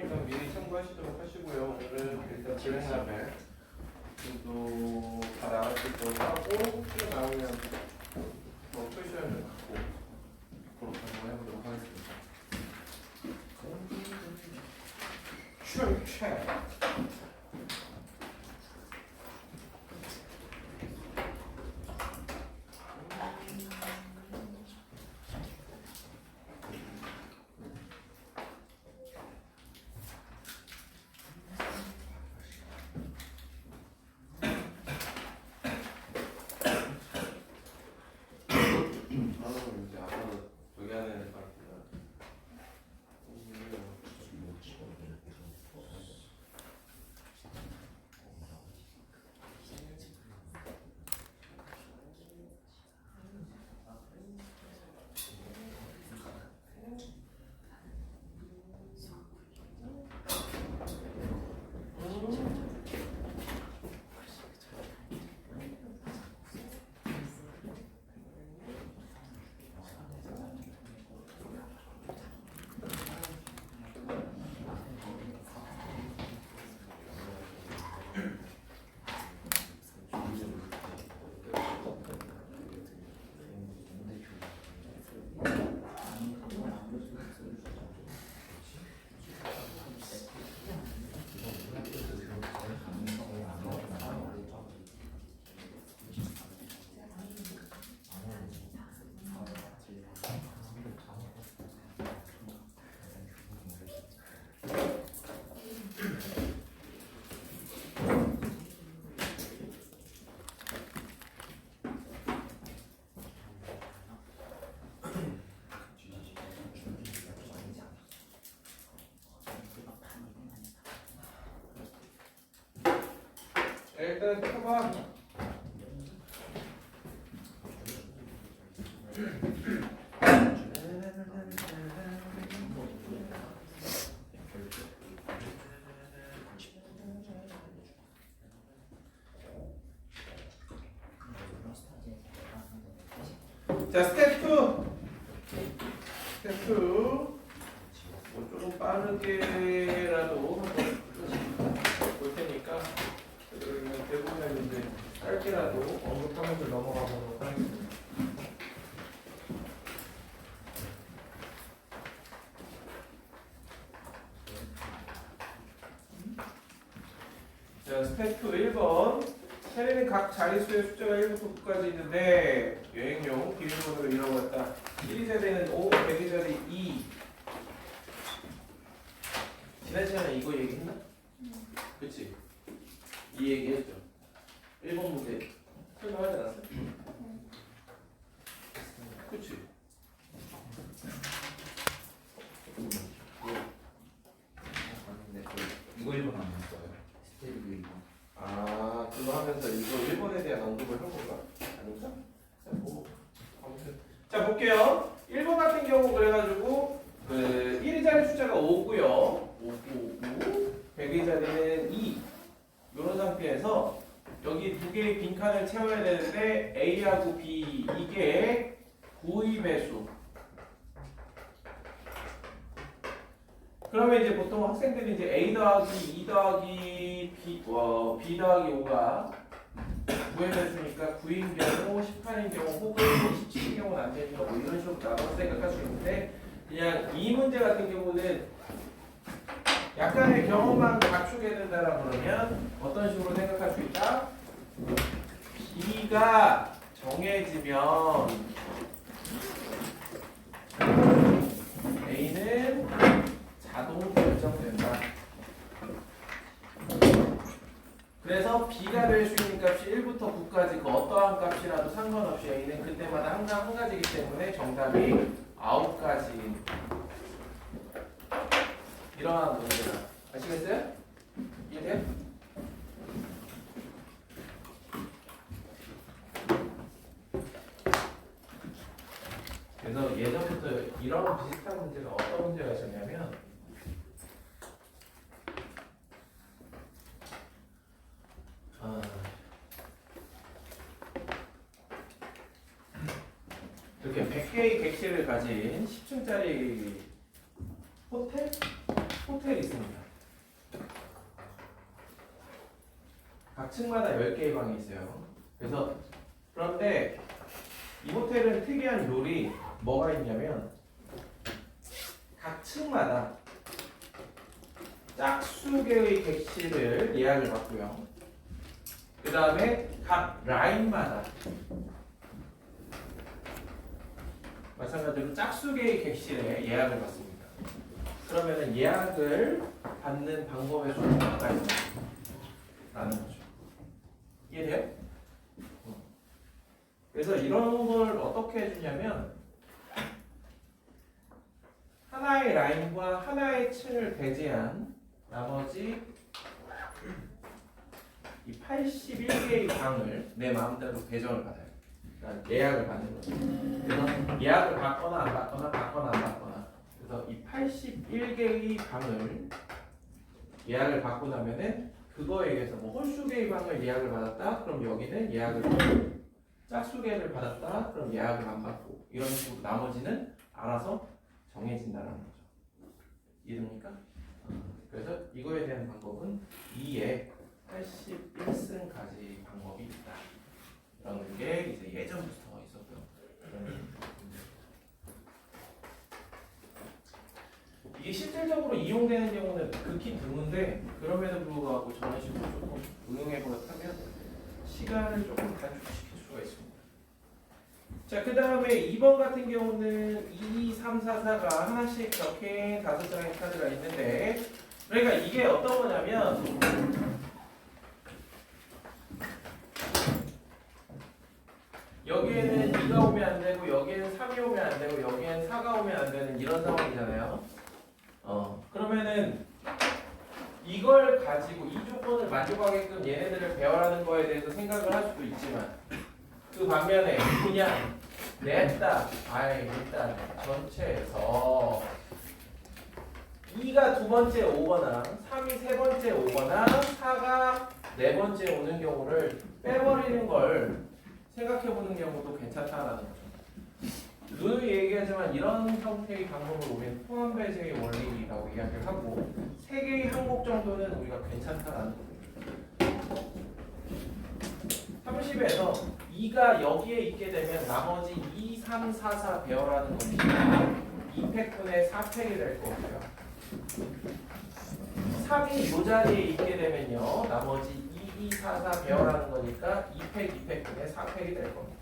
거니까 미리 참고하시도록 하시고요. 오늘은 일단 블랙라벨 또 다 나갈 수 있도록 하고 또 나오면 뭐 풀시험을 갖고 그렇게 한번 해보도록 하겠습니다. 출첵 일단 켜봐. 자, 스텝 2. 스텝 2. 뭐 조금 빠르게라도 볼 테니까 대부분의 이제 짧게라도 언급하면서 넘어가 보도록 하겠습니다. 자, 스텝 2 1번. 세례는 각 자릿수의 숫자가 1부터 9까지 있는데 여행용 비밀번호를 잃어버렸다. 1위자리는 5, 100위자리 2. 지난 시간에 이거 얘기했나? 그치? 이 얘기했죠. 1번 문제 설명하지 않았어요? 그치? 이거 1번 안 했어요. 스테이크 1번. 아, 그거 하면서 이거 1번에 대한 언급을 한 건가? 아닌가? 자, 뭐, 아무튼. 자, 볼게요. 1번 같은 경우 그래가지고, 1위자리 숫자가 5고요. 5, 100위자리는 2. 이런 상태에서, 여기 두 개의 빈칸을 채워야 되는데, A하고 B, 이게 9의 배수. 그러면 이제 보통 학생들이 이제 A 더하기 2 더하기 B 더하기 5가 9의 배수니까 9인 경우, 18인 경우, 혹은 17인 경우는 안 되니까 뭐 이런 식으로 나눠서 생각할 수 있는데 그냥 이 문제 같은 경우는 약간의 경험만 갖추게 된다라 그러면 어떤 식으로 생각할 수 있다? B가 정해지면 A는 자동 결정된다. 그래서 B가 될 수 있는 값이 1부터 9까지 그 어떠한 값이라도 상관없이 A는 그때마다 항상 한 가지이기 때문에 정답이 9가지. 이러한 문제다. 아시겠어요? 이해돼요? 그래서 예전부터 이런 비슷한 문제가 어떤 문제가 있었냐면 이렇게 100개의 객실을 가진 10층짜리 호텔이 있습니다. 각 층마다 10개의 방이 있어요. 그래서 그런데 이 호텔은 특이한 룰이 뭐가 있냐면 각 층마다 짝수개의 객실을 예약을 받고요. 그 다음에 각 라인마다 마찬가지로 짝수개의 객실에 예약을 받습니다. 그러면은 예약을 받는 방법의 수가 있나요? 라는 거죠. 이해돼요? 그래서 이런 걸 어떻게 해주냐면 하나의 라인과 하나의 층을 배제한 나머지 이 81개의 방을 내 마음대로 배정을 받아요. 그러니까 예약을 받는 거죠. 그래서 예약을 받거나 안 받거나 받거나 안 받거나. 그래서 이 81개의 방을 예약을 받고 나면은 그거에 의해서 뭐 홀수개의 방을 예약을 받았다. 그럼 여기는 예약을 받고 짝수개를 받았다. 그럼 예약을 안 받고 이런 식으로 나머지는 알아서 정해진다는 거죠. 이해됩니까? 그래서 이거에 대한 방법은 2에 81승까지 방법이 있다. 이런 게 이제 예전부터 있었고요. 이게 실질적으로 이용되는 경우는 극히 드문데 그럼에도 불구하고 저런 식으로 조금 응용해 버렸다면 시간을 조금 단축시킬 수가 있습니다. 자, 그 다음에 2번 같은 경우는 2, 3, 4, 4가 하나씩 이렇게 5장의 카드가 있는데 그러니까 이게 어떤 거냐면 여기에는 2가 오면 안 되고 여기에는 3이 오면 안 되고 여기에는 4가 오면 안 되는 이런 상황이잖아요. 그러면은 이걸 가지고 이 조건을 만족하게끔 얘네들을 배열하는 거에 대해서 생각을 할 수도 있지만 그 반면에 그냥 냈다. 일단 전체에서 2가 두 번째 오거나 3이 세 번째 오거나 4가 네 번째 오는 경우를 빼버리는 걸 생각해보는 경우도 괜찮다라는 거죠. 늘 얘기하지만 이런 형태의 방법을 우리는 포함 배제의 원리라고 이야기를 하고 3개의 항목 정도는 우리가 괜찮다라는 겁니다. 30에서 2가 여기에 있게 되면 나머지 2, 3, 4, 4 배열하는 겁니다. 2팩분의 4팩이 될 거고요. 3이 이 자리에 있게 되면요. 나머지 2, 2, 4, 4 배열하는 거니까 2팩, 2팩분의 4팩이 될 겁니다.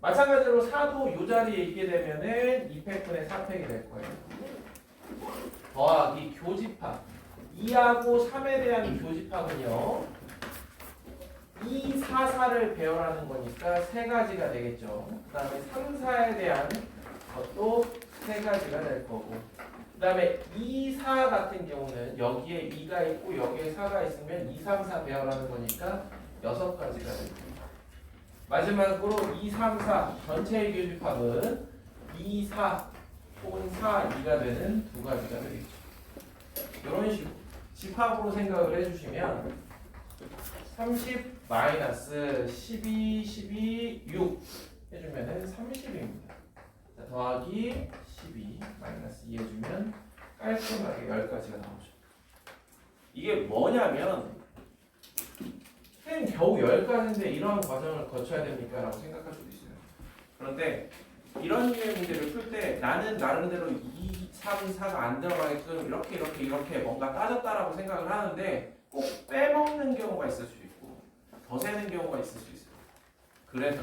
마찬가지로 4도 이 자리에 있게 되면은 2팩분의 4팩이 될 거예요. 더하기 교집합. 2하고 3에 대한 교집합은요. 2, 4, 4를 배열하는 거니까 3가지가 되겠죠. 그 다음에 3, 4에 대한 것도 3가지가 될 거고. 그 다음에 2, 4 같은 경우는 여기에 2가 있고 여기에 4가 있으면 2, 3, 4 배열하는 거니까 6가지가 될 거고. 마지막으로 2, 3, 4 전체의 교집합은 2, 4 혹은 4, 2가 되는 2가지가 되겠죠. 이런 식으로 집합으로 생각을 해주시면 30 마이너스 12, 12, 6 해주면은 30입니다. 더하기 12 마이너스 2 해주면 깔끔하게 10가지가 나오죠. 이게 뭐냐면 쌤 겨우 10가지인데 이러한 과정을 거쳐야 됩니까? 라고 생각할 수도 있어요. 그런데 이런 류의 문제를 풀 때 나는 나름대로 2, 3, 4가 안 들어가게끔 이렇게 뭔가 따졌다라고 생각을 하는데 꼭 빼먹는 경우가 있을 수 있고 더 세는 경우가 있을 수 있어요. 그래서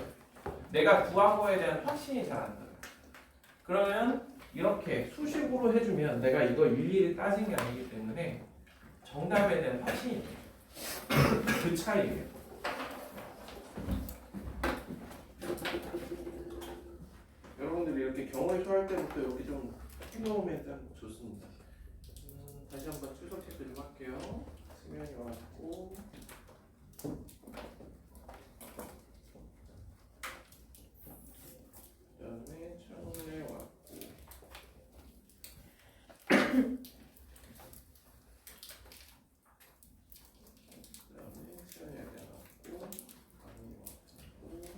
내가 구한 거에 대한 확신이 잘 안 들어요. 그러면 이렇게 수식으로 해주면 내가 이거 일일이 따진 게 아니기 때문에 정답에 대한 확신이 돼요. 그 차이예요. 여러분들이 이렇게 경험을 표할 때부터 이렇게 좀 해놓으면 일단 좋습니다. 다시 한번 출석 체크 좀 할게요. 수면이 와갖고 그다음에 청래 왔고 그다음에 수연이 왔고 강이 왔고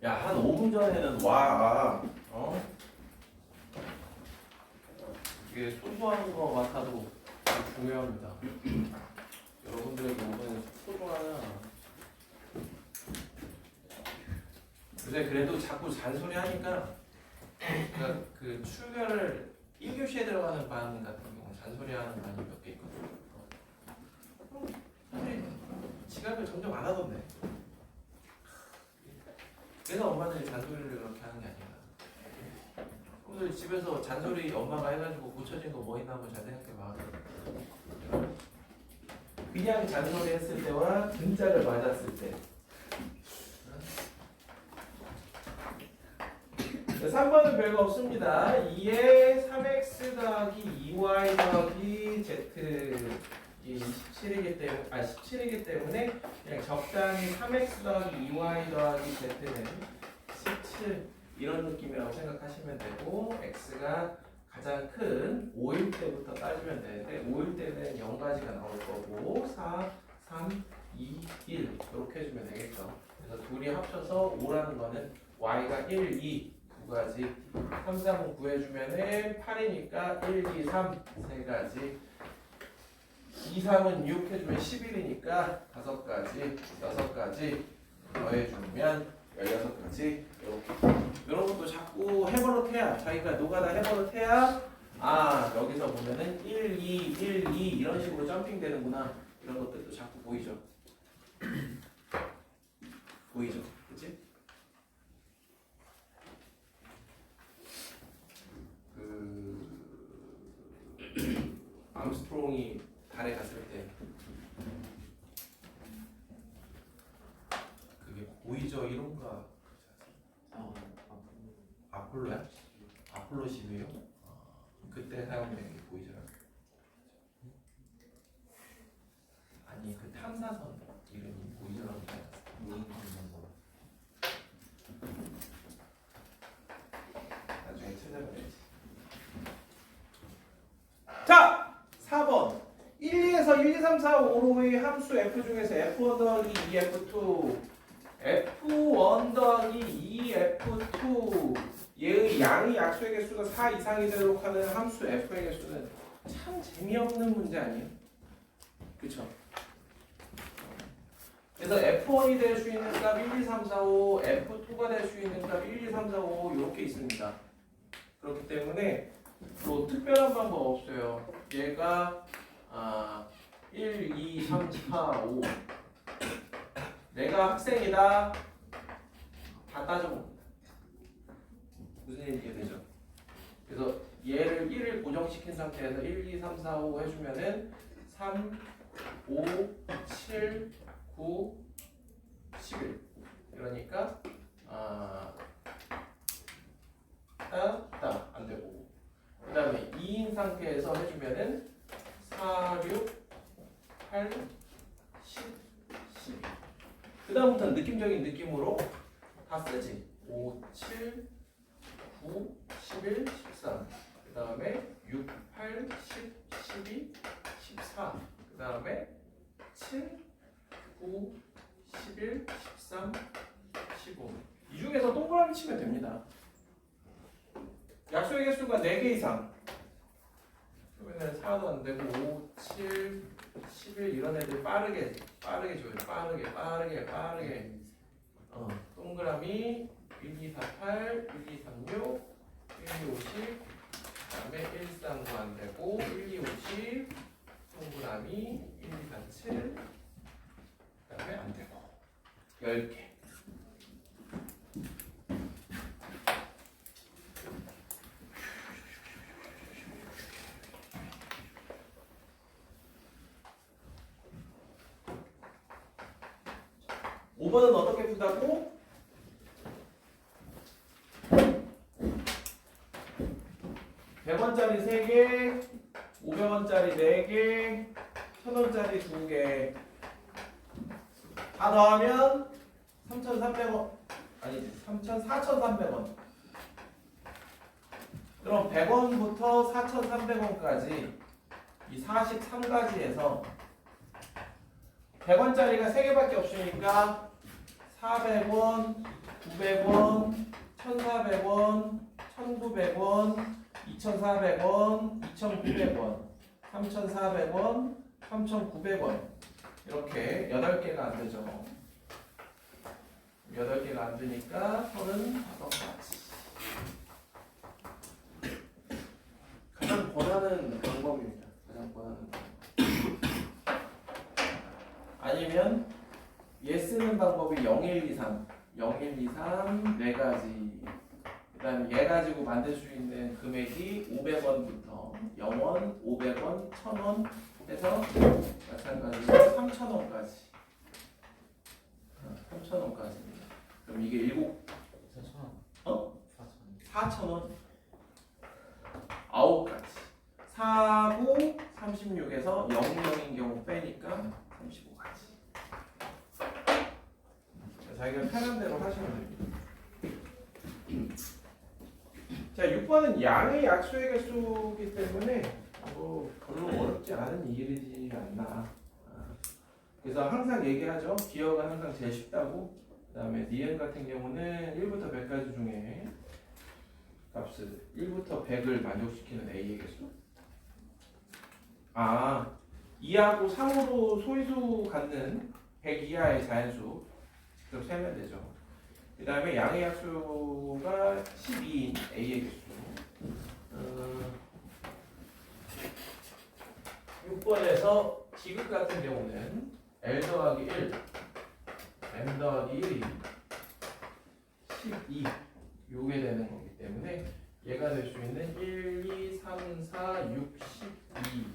야, 한 5분 전에는 와. 이게 소소한 거 같아도 되게 중요합니다. 여러분들에게 5분은 소중하냐. 요새 그래도 자꾸 잔소리 하니까 그러니까 그 출결을 1교시에 들어가는 반 같은 경우 잔소리 하는 반이 몇 개 있거든요. 사실 지각을 점점 안 하던데. 그래서 엄마들이 잔소리를 그렇게 하는 게 아닌가. 오늘 집에서 잔소리 엄마가 해가지고 고쳐진 거 뭐 있나 한번 잘 생각해봐. 그냥 잔소리 했을 때와 등짝을 맞았을 때. 3번은 별거 없습니다. 2에 3x 더하기 2y 더하기 z 이 17이기 때문에 그냥 적당히 3x 더하기 2y 더하기 z는 17 이런 느낌이라고 생각하시면 되고 x가 가장 큰 5일 때부터 따지면 되는데 5일 때는 0가지가 나올 거고 4, 3, 2, 1 이렇게 해주면 되겠죠. 그래서 둘이 합쳐서 5라는 거는 y가 1, 2 두 가지 3, 3, 5 구해주면은 8이니까 1, 2, 3 세 가지 2, 3은 6 해주면 11이니까 5가지 6가지 더해주면 16가지 이렇게 여러분도 자꾸 해버릇해야 자기가 노가다 해버릇해야 아 여기서 보면은 1, 2, 1, 2 이런 식으로 점핑 되는구나 이런 것들도 자꾸 보이죠. 보이죠, 그치? 암스트롱이 달에 갔을 때 그게 보이죠 이론가 아폴로야? 아폴로 12요? 그때 사용된 게 보이죠? 아니 그 탐사선 이름이 보이저라고 나왔어. 나중에 찾아봐야지. 자! 4번 1, 2에서 1, 2, 3, 4, 5로의 함수 f 중에서 f1 더하기 2f2 f1 더하기 2f2 얘의 양의 약수의 개수가 4 이상이 되도록 하는 함수 f의 개수는 참 재미없는 문제 아니에요? 그쵸? 그래서 f1이 될 수 있는 값 1, 2, 3, 4, 5 f2가 될 수 있는 값 1, 2, 3, 4, 5 이렇게 있습니다. 그렇기 때문에 뭐 특별한 방법 없어요. 얘가 1, 2, 3, 4, 5 내가 학생이다 다 따져봅니다. 무슨 얘기 되죠? 그래서 얘를 1을 고정시킨 상태에서 1, 2, 3, 4, 5 해주면은 3, 5, 7, 9, 11 이러니까 안 되고 그 다음에 2인 상태에서 해주면은 4, 6, 8, 10, 12 그 다음부터는 느낌적인 느낌으로 다 쓰지 5, 7, 9, 11, 13 그 다음에 6, 8, 10, 12, 14 그 다음에 7, 9, 11, 13, 15 이 중에서 동그라미 치면 됩니다. 약수의 개수가 4개 이상 그러면 4도 안 되고 5, 7, 11 이런 애들 빠르게 줘요. 빠르게 동그라미 1, 2, 4, 8, 1, 2, 3, 6 1, 2, 50 그 다음에 1, 3, 9 안 되고 1, 2, 50 동그라미 1, 2, 4, 7 그 다음에 안 되고 10개 5번은 어떻게 푼다고? (100원짜리) 3개 500원짜리 4개 1000원짜리 2개 다 더하면 3,300원 아니지 4,300원 그럼 100원부터 4,300원까지 이 43가지에서 100원짜리가 3개밖에 없으니까 400원, 900원, 1,400원, 1,900원, 2,400원, 2,900원, 3,400원, 3,900원 이렇게 8개가 안 되죠. 8개가 안 되니까 35가지. 가장 권하는 방법입니다. 가장 권하는 방법. 아니면 얘 쓰는 방법이 0123, 0123 4가지. 그 다음에 얘 가지고 만들 수 있는 금액이 500원부터 0원, 500원, 1000원 해서 마찬가지로 3000원까지. 3000원까지입니다. 그럼 이게 4,000원. 어? 4,000원. 4,000원. 9가지. 4고 36에서 00인 경우 빼니까 35가지. 자기가 편한 대로 하시면 됩니다. 자, 6번은 양의 약수의 개수이기 때문에 별로 어렵지 않은 일이지 않나. 그래서 항상 얘기하죠. 기억은 항상 제일 쉽다고. 그 다음에 니은 같은 경우는 1부터 100까지 중에 값을 1부터 100을 만족시키는 A의 개수. 2하고 3으로 소위수 갖는 100 이하의 자연수 직접 세면 되죠. 그 다음에 양의 약수가 12인 A의 개수. 6번에서 지극 같은 경우는 L 더하기 1, M 더하기 1이 12 요게 되는 거기 때문에 얘가 될 수 있는 1, 2, 3, 4, 6, 12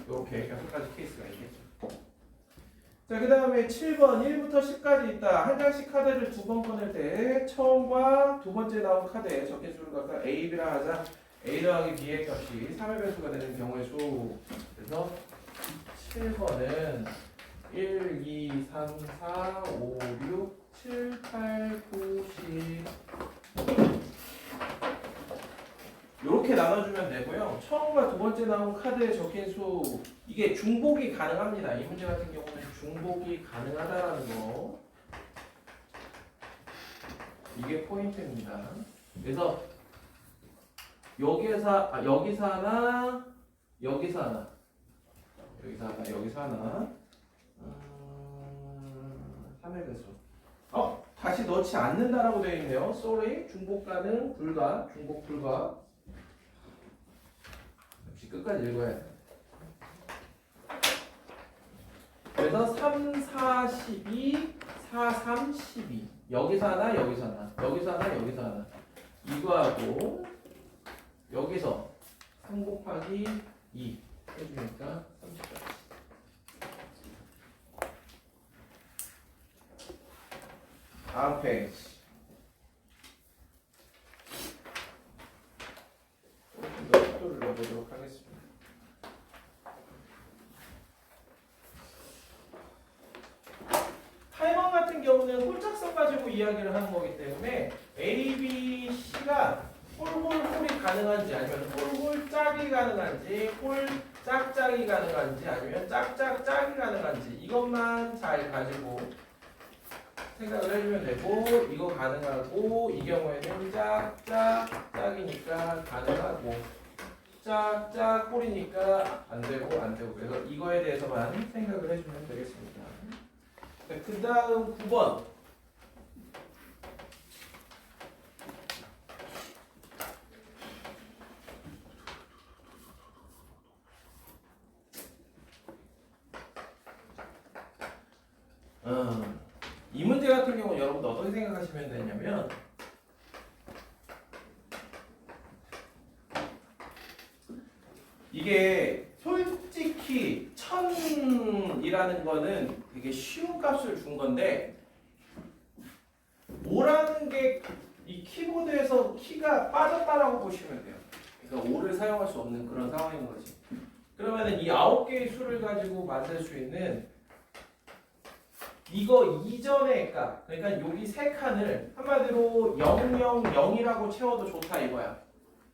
이렇게 6가지 케이스가 있겠죠. 자, 그 다음에 7번 1부터 10까지 있다. 한 장씩 카드를 2번 꺼낼 때 처음과 두 번째 나온 카드에 적힌 수를 갖다 A, B라 하자. A 더하기 B의 값이 3의 배수가 되는 경우의 수. 그래서 7번은 1, 2, 3, 4, 5, 6, 7, 8, 9, 10 이렇게 나눠주면 되고요. 처음과 두 번째 나온 카드에 적힌 수 이게 중복이 가능합니다. 이 문제 같은 경우는 중복이 가능하다라는 거 이게 포인트입니다. 그래서 여기서 하나 여기서 하나 여기서 하나 3의 배수 다시 넣지 않는다라고 되어 있네요. sorry 중복 가능 불가 중복 불가 역시 끝까지 읽어야 돼. 그래서 3, 4, 12 4, 3, 12 여기서 하나 여기서 하나 여기서 하나 여기서 하나 이거하고 여기서 3 곱하기 2 해주니까 30까지. 다음 페이지. 조금 더 속도를 넣어보도록 하겠습니다. 타이머 같은 경우는 홀짝성 가지고 이야기를 하는 거기 때문에 A, B, C가 홀홀홀이 가능한지 아니면 홀홀짝이 가능한지 홀짝짝이 가능한지 아니면 짝짝짝이 가능한지 이것만 잘 가지고 생각을 해주면 되고 이거 가능하고 이 경우에는 짝짝짝이니까 가능하고 짝짝 꼴이니까 안되고 그래서 이거에 대해서만 생각을 해주면 되겠습니다. 그 다음 9번 이 문제 같은 경우는 여러분들 어떻게 생각하시면 되냐면 이게 솔직히 1000이라는 거는 되게 쉬운 값을 준 건데 5라는 게 이 키보드에서 키가 빠졌다라고 보시면 돼요. 그러니까 5를 사용할 수 없는 그런 상황인 거지. 그러면은 이 9개의 수를 가지고 만들 수 있는 이거 이전의 값, 그러니까 여기 세 칸을 한마디로 000이라고 채워도 좋다 이거야.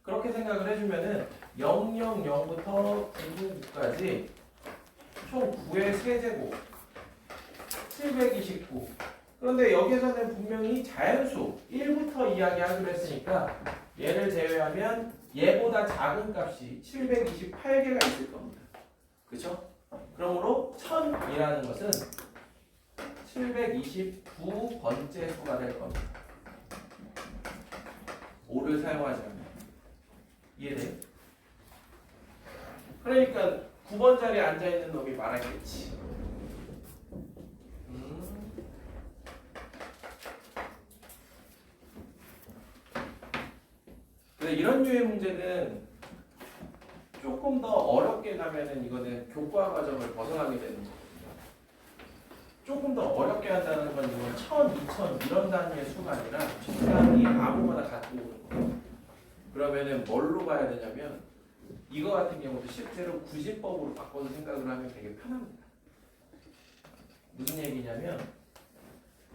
그렇게 생각을 해주면은 000부터 999까지 총 9의 세제곱 729 그런데 여기서는 분명히 자연수 1부터 이야기하기로 했으니까 얘를 제외하면 얘보다 작은 값이 728개가 있을 겁니다. 그쵸? 그러므로 1000이라는 것은 729번째 수가 될 겁니다. 5를 사용하지 않으면. 이해돼? 그러니까 9번 자리에 앉아있는 놈이 말하겠지. 근데 이런 류의 문제는 조금 더 어렵게 가면은 이거는 교과 과정을 벗어나게 되는 거거든요. 조금 더 어렵게 한다는 건 이건 1000, 2000 이런 단위의 수가 아니라 적당히 아무거나 갖고 오는 거예요. 그러면은 뭘로 봐야 되냐면 이거 같은 경우도 실제로 구진법으로 바꿔서 생각을 하면 되게 편합니다. 무슨 얘기냐면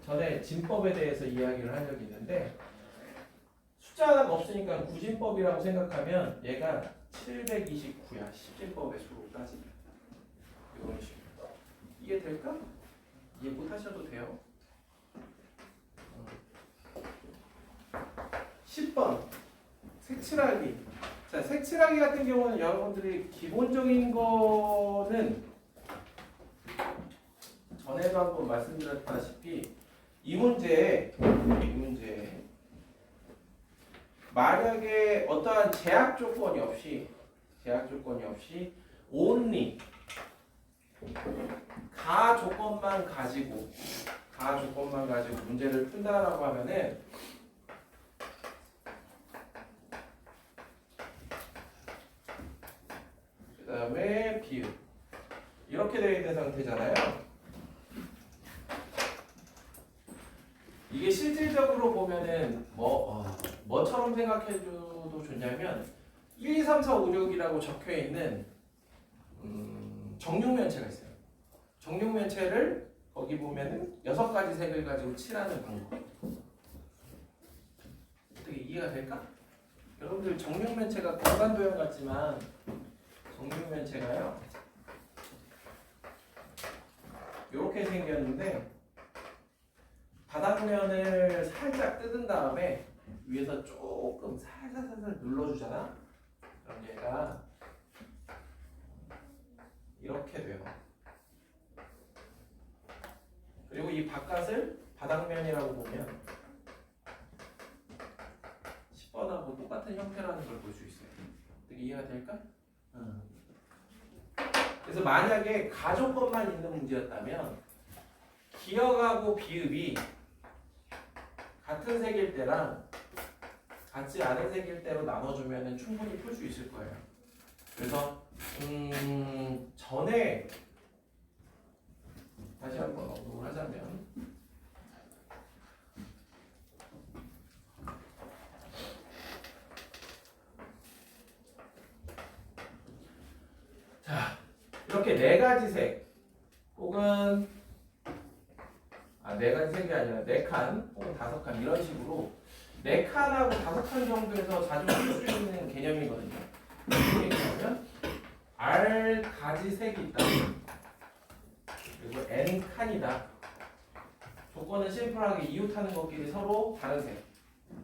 전에 진법에 대해서 이야기를 한 적이 있는데 숫자 하나가 없으니까 구진법이라고 생각하면 얘가 729야. 십진법의 수로 따지면 이런 식으로. 이해 될까? 이해 못 하셔도 돼요. 10번 색칠하기. 자, 색칠하기 같은 경우는 여러분들이 기본적인 거는 전에도 한번 말씀드렸다시피 이 문제에 만약에 어떠한 제약 조건이 없이 only 가 조건만 가지고 문제를 푼다라고 하면은 그 다음에 비읍 이렇게 되어 있는 상태잖아요. 이게 실질적으로 보면은 뭐처럼 생각해줘도 좋냐면 1, 2, 3, 4, 5, 6이라고 적혀 있는 정육면체가 있어요. 정육면체를 거기 보면은 6가지 색을 가지고 칠하는 방법. 어떻게 이해가 될까? 여러분들 정육면체가 공간도형 같지만 정육면체가요. 이렇게 생겼는데 바닥면을 살짝 뜯은 다음에 위에서 조금 살살 눌러주잖아. 그럼 얘가 이렇게 돼요. 그리고 이 바깥을 바닥면이라고 보면 10번하고 똑같은 형태라는 걸 볼 수 있어요. 어떻게 이해가 될까? 그래서 만약에 가조건만 있는 문제였다면 기억하고 비읍이 같은 색일 때랑 같지 않은 색일 때로 나눠주면 충분히 풀 수 있을 거예요. 그래서 전에 다시 한번 언급을 하자면 자 이렇게 4가지 색 혹은 4가지 색이 아니라 4칸 혹은 5칸 이런 식으로 4칸하고 5칸 정도에서 자주 쓸 수 있는 개념이거든요. 무슨 얘기냐면 R 가지 색이 있다. 그리고 N 칸이다. 조건은 심플하게 이웃하는 것끼리 서로 다른 색.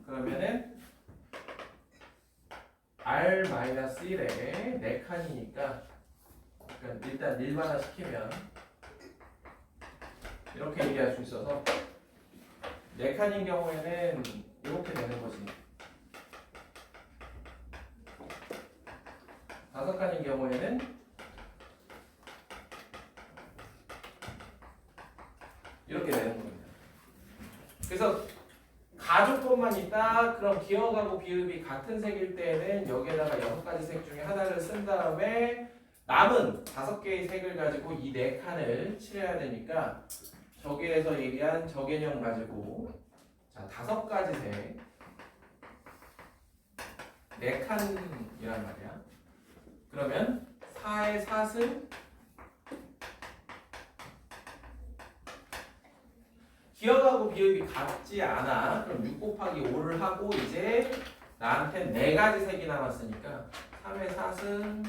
그러면은 R-1에 4칸이니까 그러니까 일단 일반화 시키면 이렇게 얘기할 수 있어서 4칸인 경우에는 이렇게 되는 거지. 5칸인 경우에는 이렇게 되는 겁니다. 그래서 가조건만 있다. 그럼 기억하고 비읍이 같은 색일 때에는 여기에다가 6가지 색 중에 하나를 쓴 다음에 남은 5개의 색을 가지고 이 4칸을 칠해야 되니까 저기에서 얘기한 저 개념 가지고 자 5가지 색 4칸이란 말이야. 그러면 4의 4승 기억하고 비읍이 같지 않아. 그럼 6 곱하기 5를 하고 이제 나한테 4가지 색이 남았으니까 3의 4승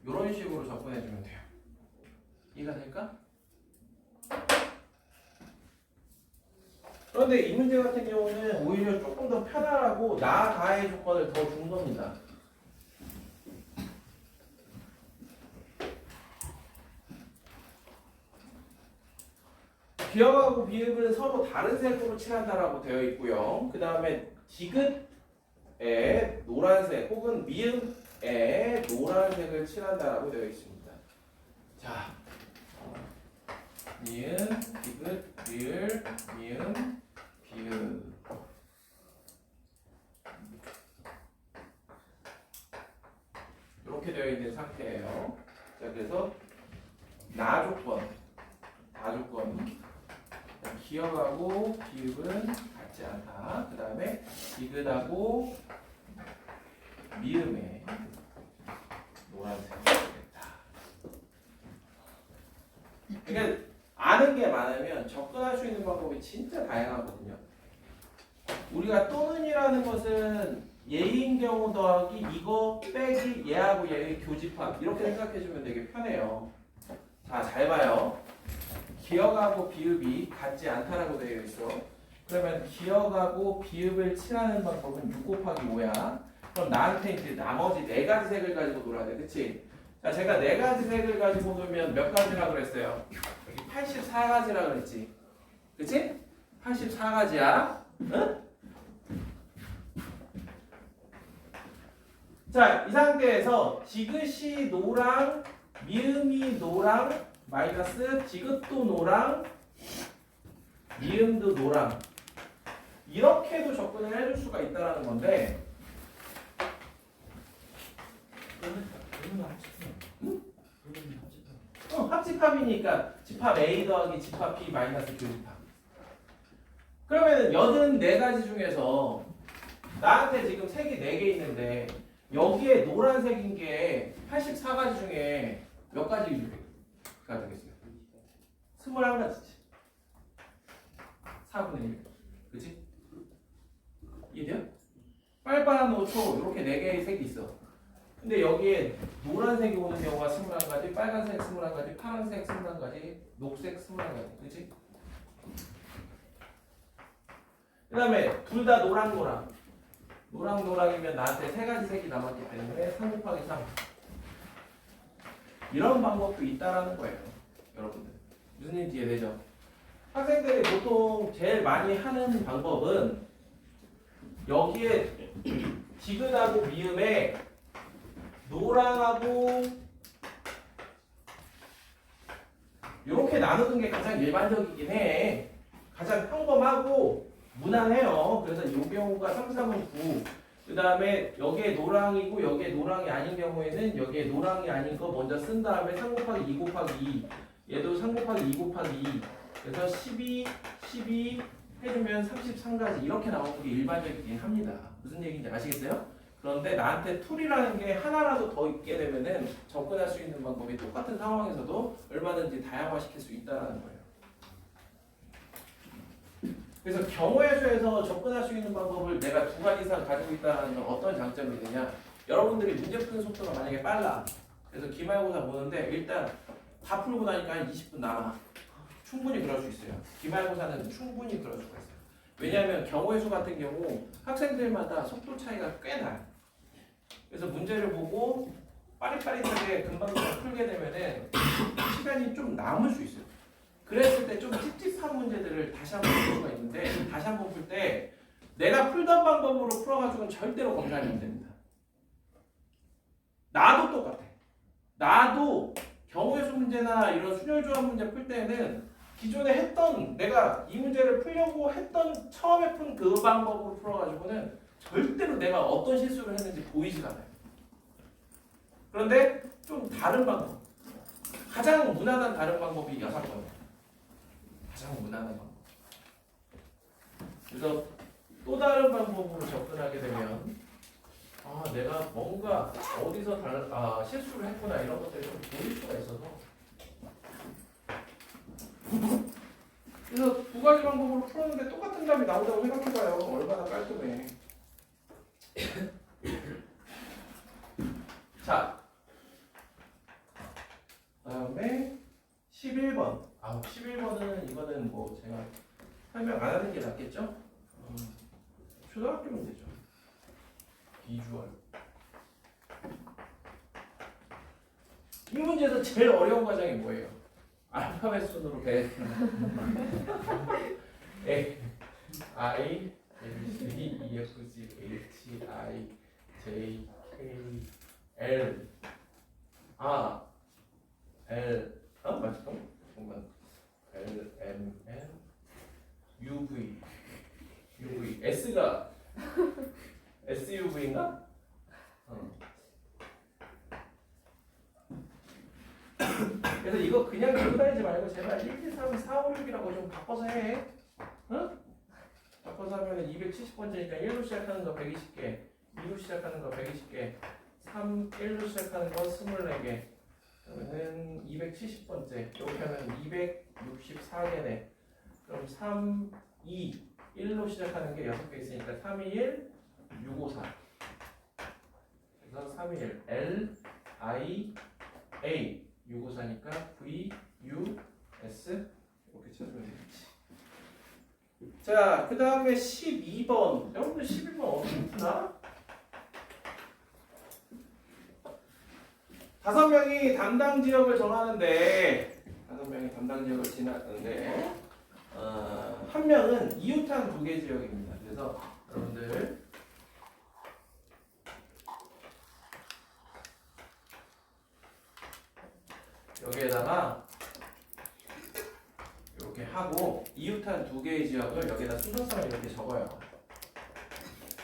이런 식으로 접근해주면 돼요. 이해가 될까? 그런데 이 문제 같은 경우는 오히려 조금 더 편안하고 나 다의 조건을 더 준 겁니다. 기억하고 비읍은 서로 다른 색으로 칠한다라고 되어 있고요. 그 다음에 디귿에 노란색 혹은 미음에 노란색을 칠한다라고 되어 있습니다. 자, 미음, 디귿, 리을, 미음, 비읍. 이렇게 되어 있는 상태예요. 자, 그래서 나 조건, 다 조건. 기억하고 비읍은 같지 않다. 그 다음에 디귿하고 미음에 노란색이 되겠다. 그러니까 아는 게 많으면 접근할 수 있는 방법이 진짜 다양하거든요. 우리가 또는이라는 것은 얘인 경우 더하기 이거 빼기 얘하고 얘의 교집합 이렇게 생각해주면 되게 편해요. 자, 잘 봐요. 기억하고 비읍이 같지 않다라고 되어 있어. 그러면 기억하고 비읍을 칠하는 방법은 6 곱하기 5야. 그럼 나한테 이제 나머지 4가지 색을 가지고 놀아야 돼. 그치? 자, 제가 4가지 색을 가지고 놀면 몇 가지라고 그랬어요? 여기 84가지라고 그랬지. 그치? 84가지야. 응? 자, 이 상태에서 디귿이 노랑, 미음이 노랑, 마이너스 디귿도 노랑, 미음도 노랑. 이렇게도 접근을 해줄 수가 있다는 건데, 합집합이니까 집합 A 더하기 집합 B 마이너스 교집합. 그러면 84가지 중에서 나한테 지금 색이 4개 있는데 여기에 노란색인 게 84가지 중에 몇 가지가 되겠어요? 21가지지. 4분의 1. 그치? 이해돼요? 빨간 5초 이렇게 4개의 색이 있어. 근데 여기에 노란색이 오는 경우가 21가지, 빨간색 21가지, 파란색 21가지, 녹색 21가지. 그치? 그 다음에 둘 다 노랑노랑. 노랑노랑이면 나한테 3가지 색이 남았기 때문에 3 곱하기 3. 이런 방법도 있다라는 거예요. 여러분들. 무슨 얘기인지 이해되죠? 학생들이 보통 제일 많이 하는 방법은 여기에 디귿하고 미음에 노랑하고 이렇게 나누는 게 가장 일반적이긴 해. 가장 평범하고 무난해요. 그래서 이 경우가 3, 3은 9. 그 다음에 여기에 노랑이고 여기에 노랑이 아닌 경우에는 여기에 노랑이 아닌 거 먼저 쓴 다음에 3 곱하기 2 곱하기 2. 얘도 3 곱하기 2 곱하기 2. 그래서 12, 12 해주면 33가지 이렇게 나오는 게 일반적이긴 합니다. 무슨 얘기인지 아시겠어요? 그런데 나한테 툴이라는 게 하나라도 더 있게 되면은 접근할 수 있는 방법이 똑같은 상황에서도 얼마든지 다양화시킬 수 있다는 거예요. 그래서 경우의 수에서 접근할 수 있는 방법을 내가 2가지 이상 가지고 있다는 건 어떤 장점이 있느냐? 여러분들이 문제 푸는 속도가 만약에 빨라. 그래서 기말고사 보는데 일단 다 풀고 나니까 한 20분 남아. 충분히 그럴 수 있어요. 기말고사는 충분히 그럴 수가 있어요. 왜냐하면 경우의 수 같은 경우 학생들마다 속도 차이가 꽤 나요. 그래서 문제를 보고 빠릿빠릿하게 금방 풀게 되면은 시간이 좀 남을 수 있어요. 그랬을 때 좀 찝찝한 문제들을 다시 한번 풀 수가 있는데 다시 한번 풀 때 내가 풀던 방법으로 풀어가지고는 절대로 검사하면 안 됩니다. 나도 똑같아. 나도 경우의 수 문제나 이런 순열조합 문제 풀 때는 기존에 했던 내가 이 문제를 풀려고 했던 처음에 푼 그 방법으로 풀어가지고는 절대로 내가 어떤 실수를 했는지 보이지가 않아요. 그런데 좀 다른 방법, 가장 무난한 다른 방법이 6번. 가장 무난한 방법. 그래서 또 다른 방법으로 접근하게 되면 내가 뭔가 어디서 실수를 했구나 이런 것들이 좀 보일 수가 있어서 그래서 2가지 방법으로 풀었는데 똑같은 답이 나온다고 생각해봐요. 얼마나 깔끔해. 자, 다음에 11번. 11번은 이거는 뭐 제가 설명 안 하는 게 낫겠죠? 초등학교 문제죠. 비주얼. 이 문제에서 제일 어려운 과정이 뭐예요? 알파벳 순으로 배. A, I, L, C, E, F, G, H, I, J, K, L, R, L, 맞지? 잠깐만. L, M, N, U, V, U, V, S가 SUV인가? 그래서 이거 그냥 들고 다니지 말고 제발 1, 2, 3, 4, 5, 6이라고 좀 바꿔서 해. 응? 바꿔서 하면 270번째니까 1로 시작하는 거 120개, 2로 시작하는 거 120개, 3, 1로 시작하는 거 24개, 그러면은 270번째, 이렇게 하면 264개네. 그럼 3, 2, 1로 시작하는 게 6개 있으니까 3, 2, 1, 654. 그래서 3, 2, 1, L, I, A 654니까 V, U, S 이렇게 찾으면 되겠지. 자, 그 다음에 12번. 여러분들 12번 어떻게 푸나? 5명이 담당 지역을 정하는데 5명이 담당 지역을 지나는데 한 명은 이웃한 2개 지역입니다. 그래서 여러분들 여기에다가 이렇게 하고 이웃한 2개의 지역을 여기에다 순서상을 이렇게 적어요.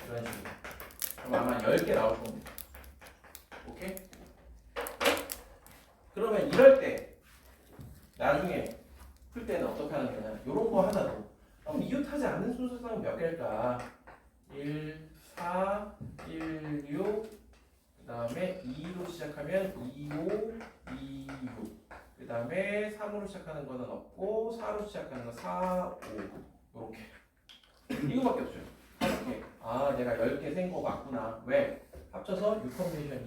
이런 식으로. 그럼 아마 10개 나올 겁니다. 오케이? 그러면 이럴 때 나중에 풀 때는 어떻게 하는 거냐? 이런 거 하나도. 그럼 이웃하지 않는 순서상은 몇 개일까? 1, 4, 1, 6. 그 다음에 2로 시작하면 2, 5, 2, 6. 그 다음에 3으로 시작하는 거는 없고 4로 시작하는 거 4, 5 이렇게 이거밖에 없어요. 5개. 아 내가 10개 센 거 맞구나. 왜? 합쳐서 6 컴비네이션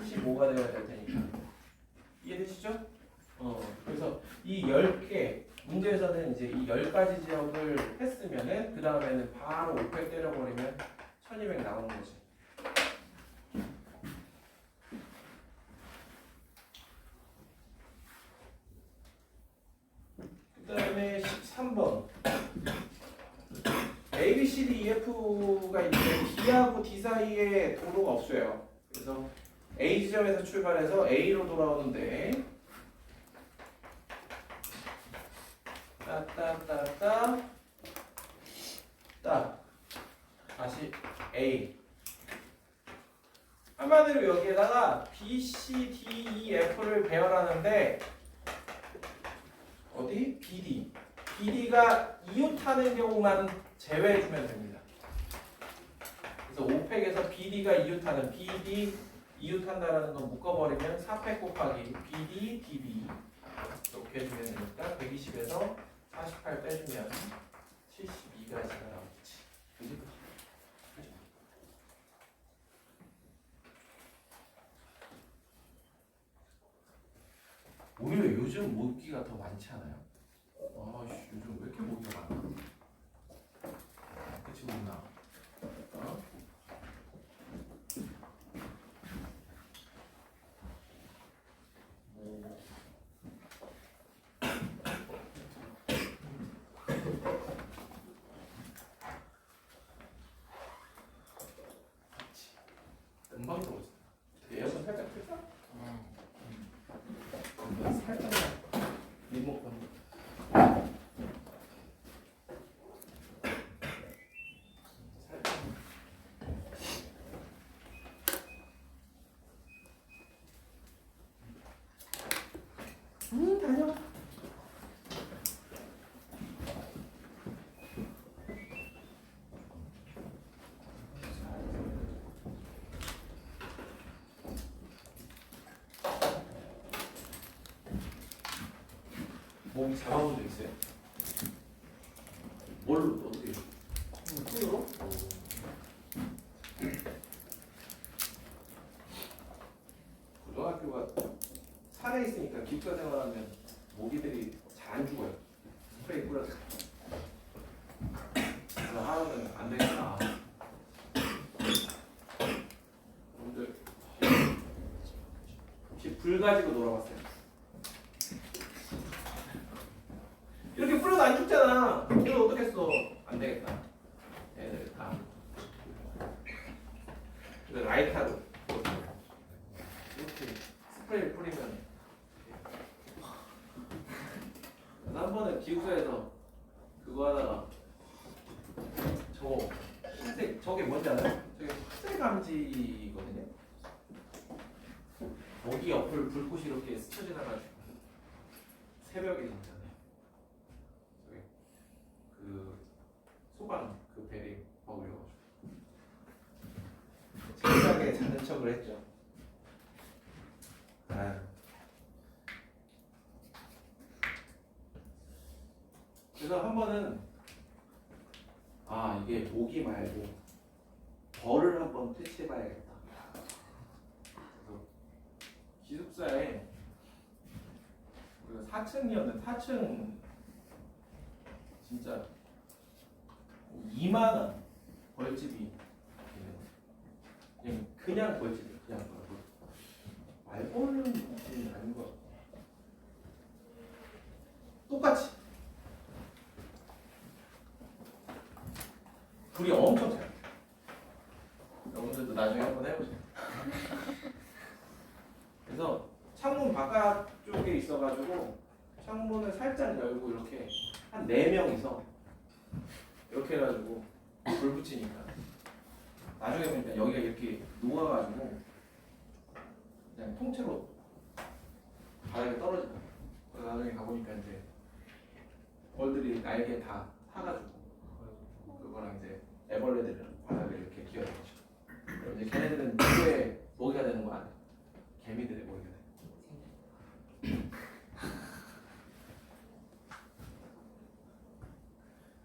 2 15가 되어야 될 테니까. 이해되시죠? 그래서 이 10개 문제에서는 이제 이 10가지 지역을 했으면은 그 다음에는 바로 500 때려버리면 1200 나오는 거지. 그 다음에 13번 A, B, C, D, E, F가 있는데 B하고 D 사이에 도로가 없어요. 그래서 A 지점에서 출발해서 A로 돌아오는데 따따따따 따 다시 A 한마디로 여기에다가 B, C, D, E, F를 배열하는데 어디? BD. BD가 이웃하는 경우만 제외해주면 됩니다. 그래서 5팩에서 BD가 이웃하는 BD 이웃한다라는 거 묶어버리면 4팩 곱하기 BD, DB 이렇게 해주면 되니까 120에서 48 빼주면 72가지가 나오겠지. 그지? 그죠? 오히려 요즘 모기가 더 많지 않아요? 아씨 요즘 왜 이렇게 모기가 많아? 그치 못나? 금방 들어오지. 에어컨 살짝 틀까? 살짝 리모컨. 다녀. 몸 잡아본 적 있어요? 뭘 어떻게? 손으로? 고등학교가 산에 있으니까 기숙사 생활하면 모기들이 잘 안 죽어요. 스프레이 뿌려서. 불 가지고 놀아봤어요. 이렇게 불러도 안 죽잖아. 이거 어떻겠어? 안 되겠다. 얘들 다. 근데 라이터로 이렇게 스프레이를 뿌리면. 한 번은 기숙사에서 그거 하다가 저거 흰색 저게 뭔지 알아요? 저게 화재감지거든요. 거기 옆을 불꽃이 이렇게 스쳐 지나가지고 새벽에 있잖아요. 저기 그 소방 그 벨이 먹으려가지고 진작에 자는 척을 했죠. 아. 그래서 한 번은 이게 모기 말고 벌을 한번 퇴치해봐야겠다. 그래서 기숙사에 우리가 4층이었는데 4층 진짜 2만 원 벌집이 그냥 벌집이 그냥 말벌은 아닌 것 같고 똑같이 불이 엄청 잘. 여러분들도 나중에 한번 해보세요. 그래서 창문 바깥쪽에 있어가지고 창문을 살짝 열고 이렇게 한 4명이서 이렇게 해가지고 불 붙이니까 나중에 보니까 여기가 이렇게 녹아가지고 그냥 통째로 바닥에 떨어지고 그래서 나중에 가보니까 이제 벌들이 날개 다 타가지고 그거랑 이제 애벌레들은 바닥에 이렇게 기어다니죠. 그럼 이제 걔네들은 누구의 먹이가 되는 거 아니야? 개미들의 먹이가 돼.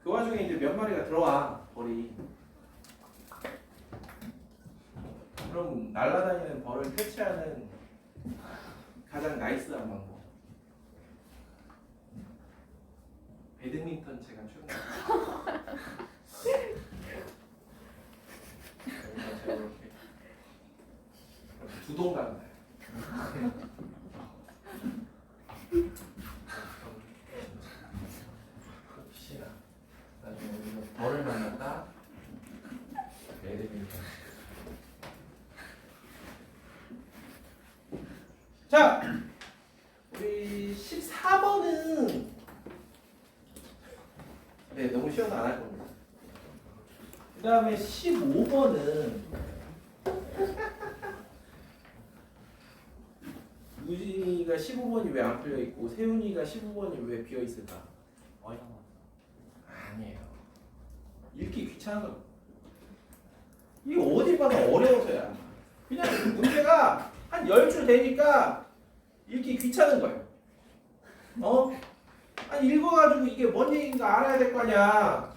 그 와중에 이제 몇 마리가 들어와 벌이. 그럼 날아다니는 벌을 퇴치하는 가장 나이스한 방법. 배드민턴 채가 최고입니다. 이렇게 두 동 가나요? 혹시나 나중에 우리가 벌을 만났다. 배드민턴. 자, 우리 14번은 네, 너무 쉬워서 안 할 겁니다. 그 다음에 15번은 우진이가 15번이 왜 안 풀려 있고 세훈이가 15번이 왜 비어 있을까? 아니에요. 읽기 귀찮은 거. 이게 어디 봐도 어려워서야. 그냥 문제가 한 10줄 되니까 읽기 귀찮은 거예요. 읽어가지고 이게 뭔 얘기인가 알아야 될 거 아니야.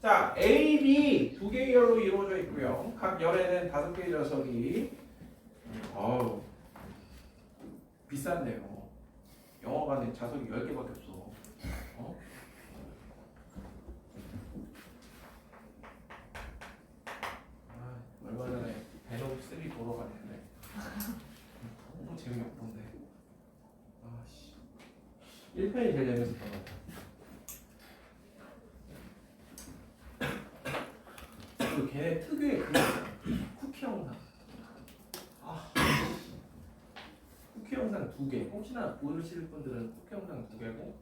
자, A, B 두 개의 열로 이루어져 있고요. 각 열에는 5개의 좌석이. 비싼데요. 영어관에 좌석이 10개밖에 없어. 얼마 전에 베놈 3 보러 갔는데 너무 재미없던데. 1편이 제일 재밌었던 것 같아. 그리고 걔네 특유의 그 쿠키 영상. 쿠키 영상 2개. 혹시나 모르실 분들은 쿠키 영상 2개고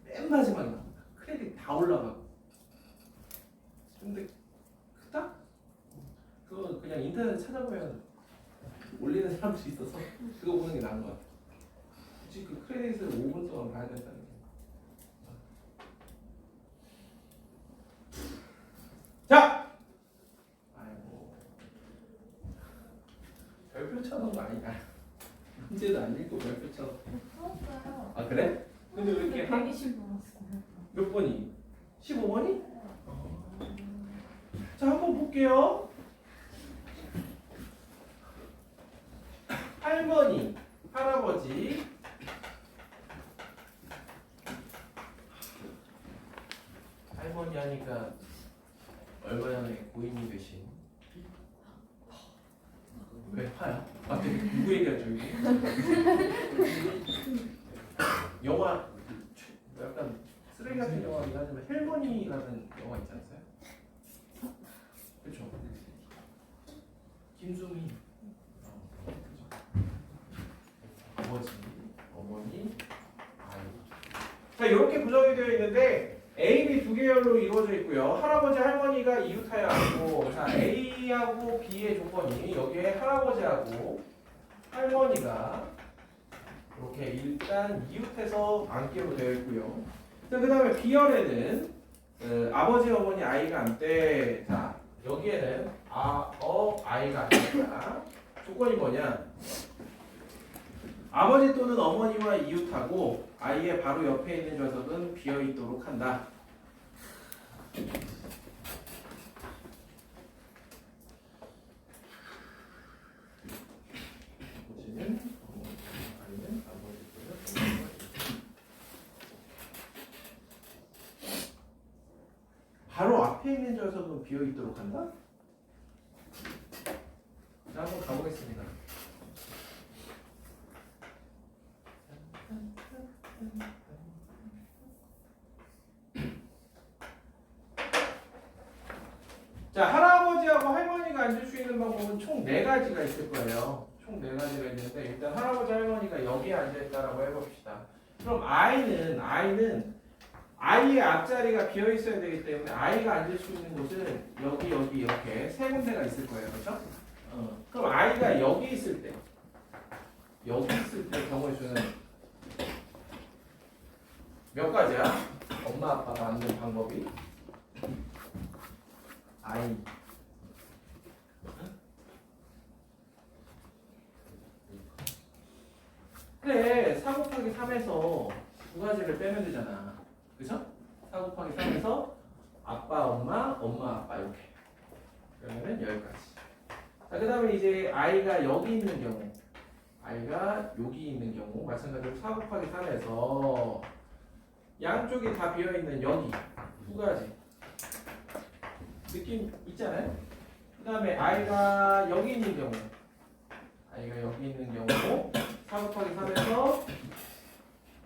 맨 마지막에 나옵니다. 크레딧 다 올라가고. 근데 그닥 그거 그냥 인터넷에 찾아보면 올리는 사람들이 있어서 그거 보는 게 나은 것 같아. 굳이 그 크레딧을 5분 동안 봐야 된다는 게. 자! 아이고. 별표 쳐놓은 거 아니야? 문제도 안 읽고 별표 쳐. 풀었어요. 아, 그래? 근데 왜 이렇게 120 물었어요. 몇 번이? 15번이? 자, 한번 볼게요. 할머니, 할아버지, 할머니 하니까 얼마 전에 고인이 되신 왜 화야? 갑자기 누구 얘기하죠 이게? 영화 약간 쓰레기 같은 영화긴 하지만 헬머니라는 영화 있지 않았어요? 그렇죠. 김수미 아버지, 어머니, 아이. 자 이렇게 구성이 되어 있는데 A, B 두 계열로 이루어져 있고요. 할아버지, 할머니가 이웃하여하고 자 A하고 B의 조건이 여기에 할아버지하고 할머니가 이렇게 일단 이웃해서 앉기로 되어 있고요. 자 그다음에 B열에는 아버지, 어머니, 아이가 앉되 자 여기에는 아이가 앉다. 조건이 뭐냐? 아버지 또는 어머니와 이웃하고 아이의 바로 옆에 있는 좌석은 비어 있도록 한다. 아버지는 어머니, 아이는 아버지 또는 어머니와 이웃. 바로 앞에 있는 좌석은 비어 있도록 한다. 자 한번 가보겠습니다. 자, 할아버지하고 할머니가 앉을 수 있는 방법은 총 4가지가 있을 거예요. 총 4가지가 있는데 일단 할아버지 할머니가 여기에 앉아있다라고 해봅시다. 그럼 아이는 아이의 앞자리가 비어 있어야 되기 때문에 아이가 앉을 수 있는 곳은 여기 이렇게 3군데가 있을 거예요. 그렇죠? 그럼 아이가 여기 있을 때 경우의 수는 몇 가지야? 엄마 아빠가 앉는 방법이 아이 그래 4 곱하기 3에서 2가지를 빼면 되잖아. 그죠? 4 곱하기 3에서 아빠 엄마 아빠 이렇게 그러면은 여기까지. 자 그 다음에 이제 아이가 여기 있는 경우 아이가 여기 있는 경우 마찬가지로 4 곱하기 3에서 양쪽이 다 비어있는 여기 2가지 느낌 있잖아요? 그 다음에 아이가 여기 있는 경우 4 곱하기 3에서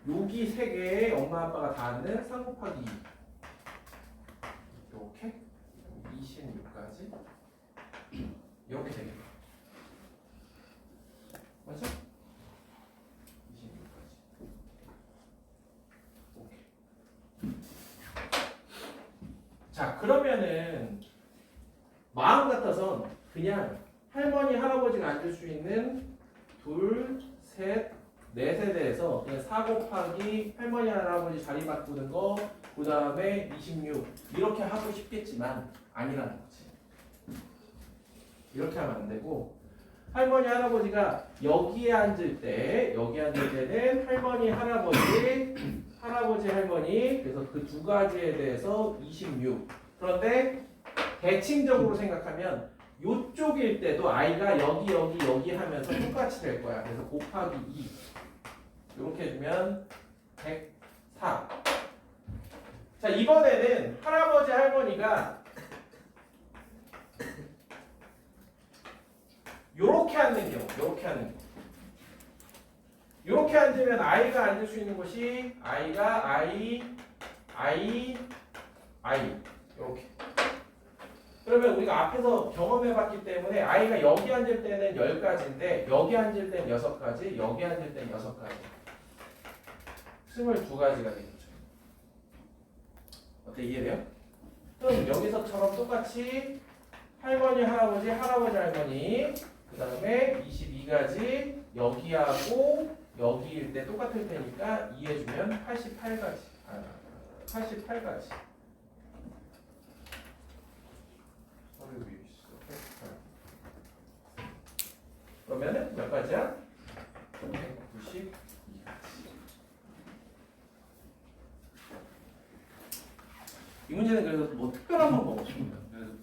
여기 3개에 엄마 아빠가 다 앉는 3 곱하기 2 이렇게 26까지 이렇게 되겠다. 맞죠? 26까지 오케이. 자 그러면은 마음 같아선 그냥 할머니 할아버지가 앉을 수 있는 둘, 셋, 네 세대에서 그냥 4 곱하기 할머니 할아버지 자리 바꾸는 거 그 다음에 26 이렇게 하고 싶겠지만 아니라는 거지. 이렇게 하면 안 되고 할머니 할아버지가 여기에 앉을 때는 할머니 할아버지 할머니 그래서 그 2가지에 대해서 26. 그런데 대칭적으로 생각하면 요쪽일 때도 아이가 여기 하면서 똑같이 될 거야. 그래서 곱하기 2 이렇게 해주면 104. 자 이번에는 할아버지 할머니가 요렇게 앉는 경우 요렇게 앉으면 아이가 앉을 수 있는 곳이 아이 요렇게. 그러면 우리가 앞에서 경험해봤기 때문에 아이가 여기 앉을 때는 10가지인데 여기 앉을 때는 6가지, 여기 앉을 때는 6가지 22가지가 되겠죠. 어때? 이해돼요? 그럼 여기서처럼 똑같이 할머니 할아버지 할머니 그 다음에 22가지 여기하고 여기일 때 똑같을 테니까 이해해주면 88가지 88가지 그러면은 몇 가지야? 192가지. 이 문제는 그래서 뭐 특별한 방법 없습니다. 그래서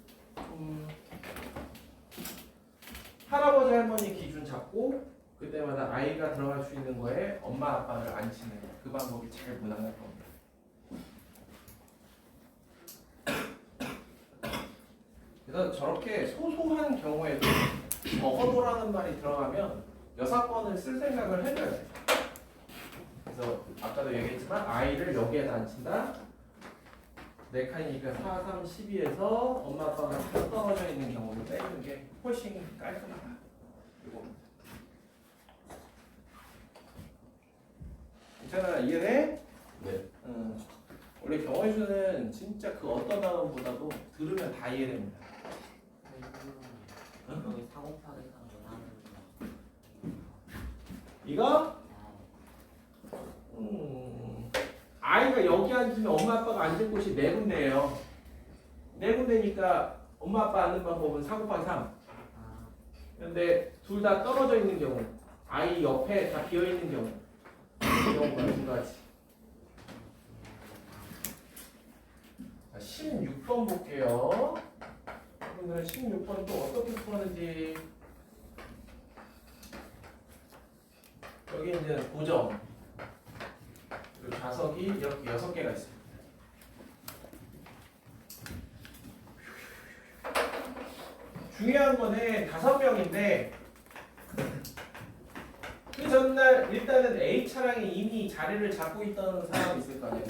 할아버지 할머니 기준 잡고 그때마다 아이가 들어갈 수 있는 거에 엄마 아빠를 앉히는 그 방법이 제일 무난할 겁니다. 그래서 저렇게 소소한 경우에도 적어도라는 말이 들어가면 6번을 쓸 생각을 해줘야 돼. 그래서 아까도 얘기했지만 i를 여기에다 앉힌다. 4칸이니까 4, 3, 12에서 엄마 아빠가 떨어져 있는 경우를 빼는 게 훨씬 깔끔하다. 이거 괜찮아? 이해돼? 네. 원래 경우의 수는 진짜 그 어떤 단어보다도 들으면 다 이해됩니다. 여기 4 곱하기 3을 하는 이거 아이가 여기 앉으면 엄마 아빠가 앉을 곳이 4군데예요. 4군데니까 엄마 아빠 앉는 방법은 4 곱하기 3. 근데 둘 다 떨어져 있는 경우, 아이 옆에 다 비어 있는 경우, 이 경우가 2가지. 자, 16번 볼게요. 여러분들은 16번 또 어떻게 푸는지. 여기 이제 고정. 그리고 좌석이 이렇게 6개가 있습니다. 중요한 거는 5명인데 그 전날 일단은 A 차량에 이미 자리를 잡고 있던 사람이 있을 거 아니에요.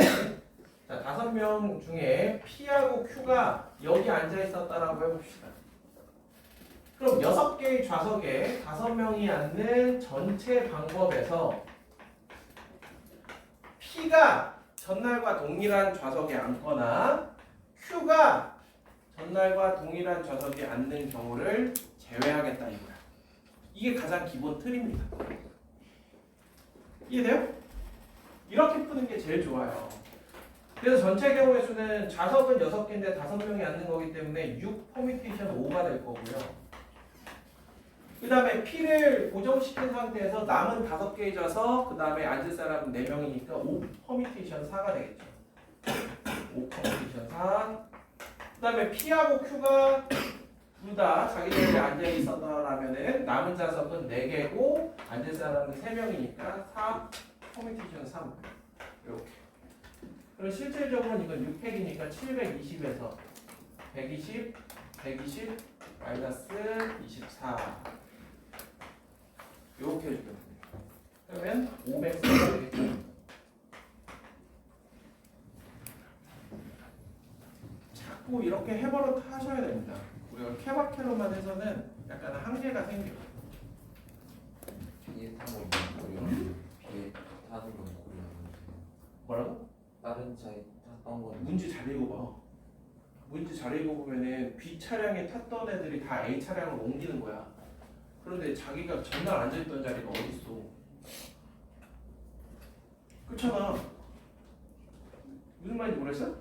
자, 5명 중에 P하고 Q가 여기 앉아 있었다라고 해봅시다. 그럼 6개의 좌석에 5명이 앉는 전체 방법에서 P가 전날과 동일한 좌석에 앉거나 Q가 전날과 동일한 좌석에 앉는 경우를 제외하겠다 이거야. 이게 가장 기본 틀입니다. 이해돼요? 이렇게 푸는 게 제일 좋아요. 그래서 전체 경우의 수는 좌석은 6개인데 5명이 앉는 거기 때문에 6 퍼미테이션 5가 될 거고요. 그 다음에 P를 고정시킨 상태에서 남은 5개의 좌석, 그 다음에 앉을 사람은 4명이니까 5 퍼미테이션 4가 되겠죠. 5 퍼미테이션 4. 그 다음에 P하고 Q가 둘 다 자기 자리에 앉아 있었다라면은 남은 좌석은 4개고 앉을 사람은 3명이니까 4 퍼미테이션 3. 이렇게. 그럼 실질적으로는 이건 6팩이니까 720에서 120, 120, 마이너스 24. 이렇게 해주면 됩니다. 그러면 500가 되겠죠. 자꾸 이렇게 해버릇 하셔야 됩니다. 우리가 케바케로만 해서는 약간 한계가 생겨요. 비에 타고 있는 비에 타는 건 고려. 뭐라고? 다른 차에 탔던 건 문제 잘 읽어봐. 문제 잘 읽어보면은 B 차량에 탔던 애들이 다 A 차량으로 옮기는 거야. 그런데 자기가 전날 앉아있던 자리가 어딨어? 그렇잖아. 무슨 말인지 모르겠어?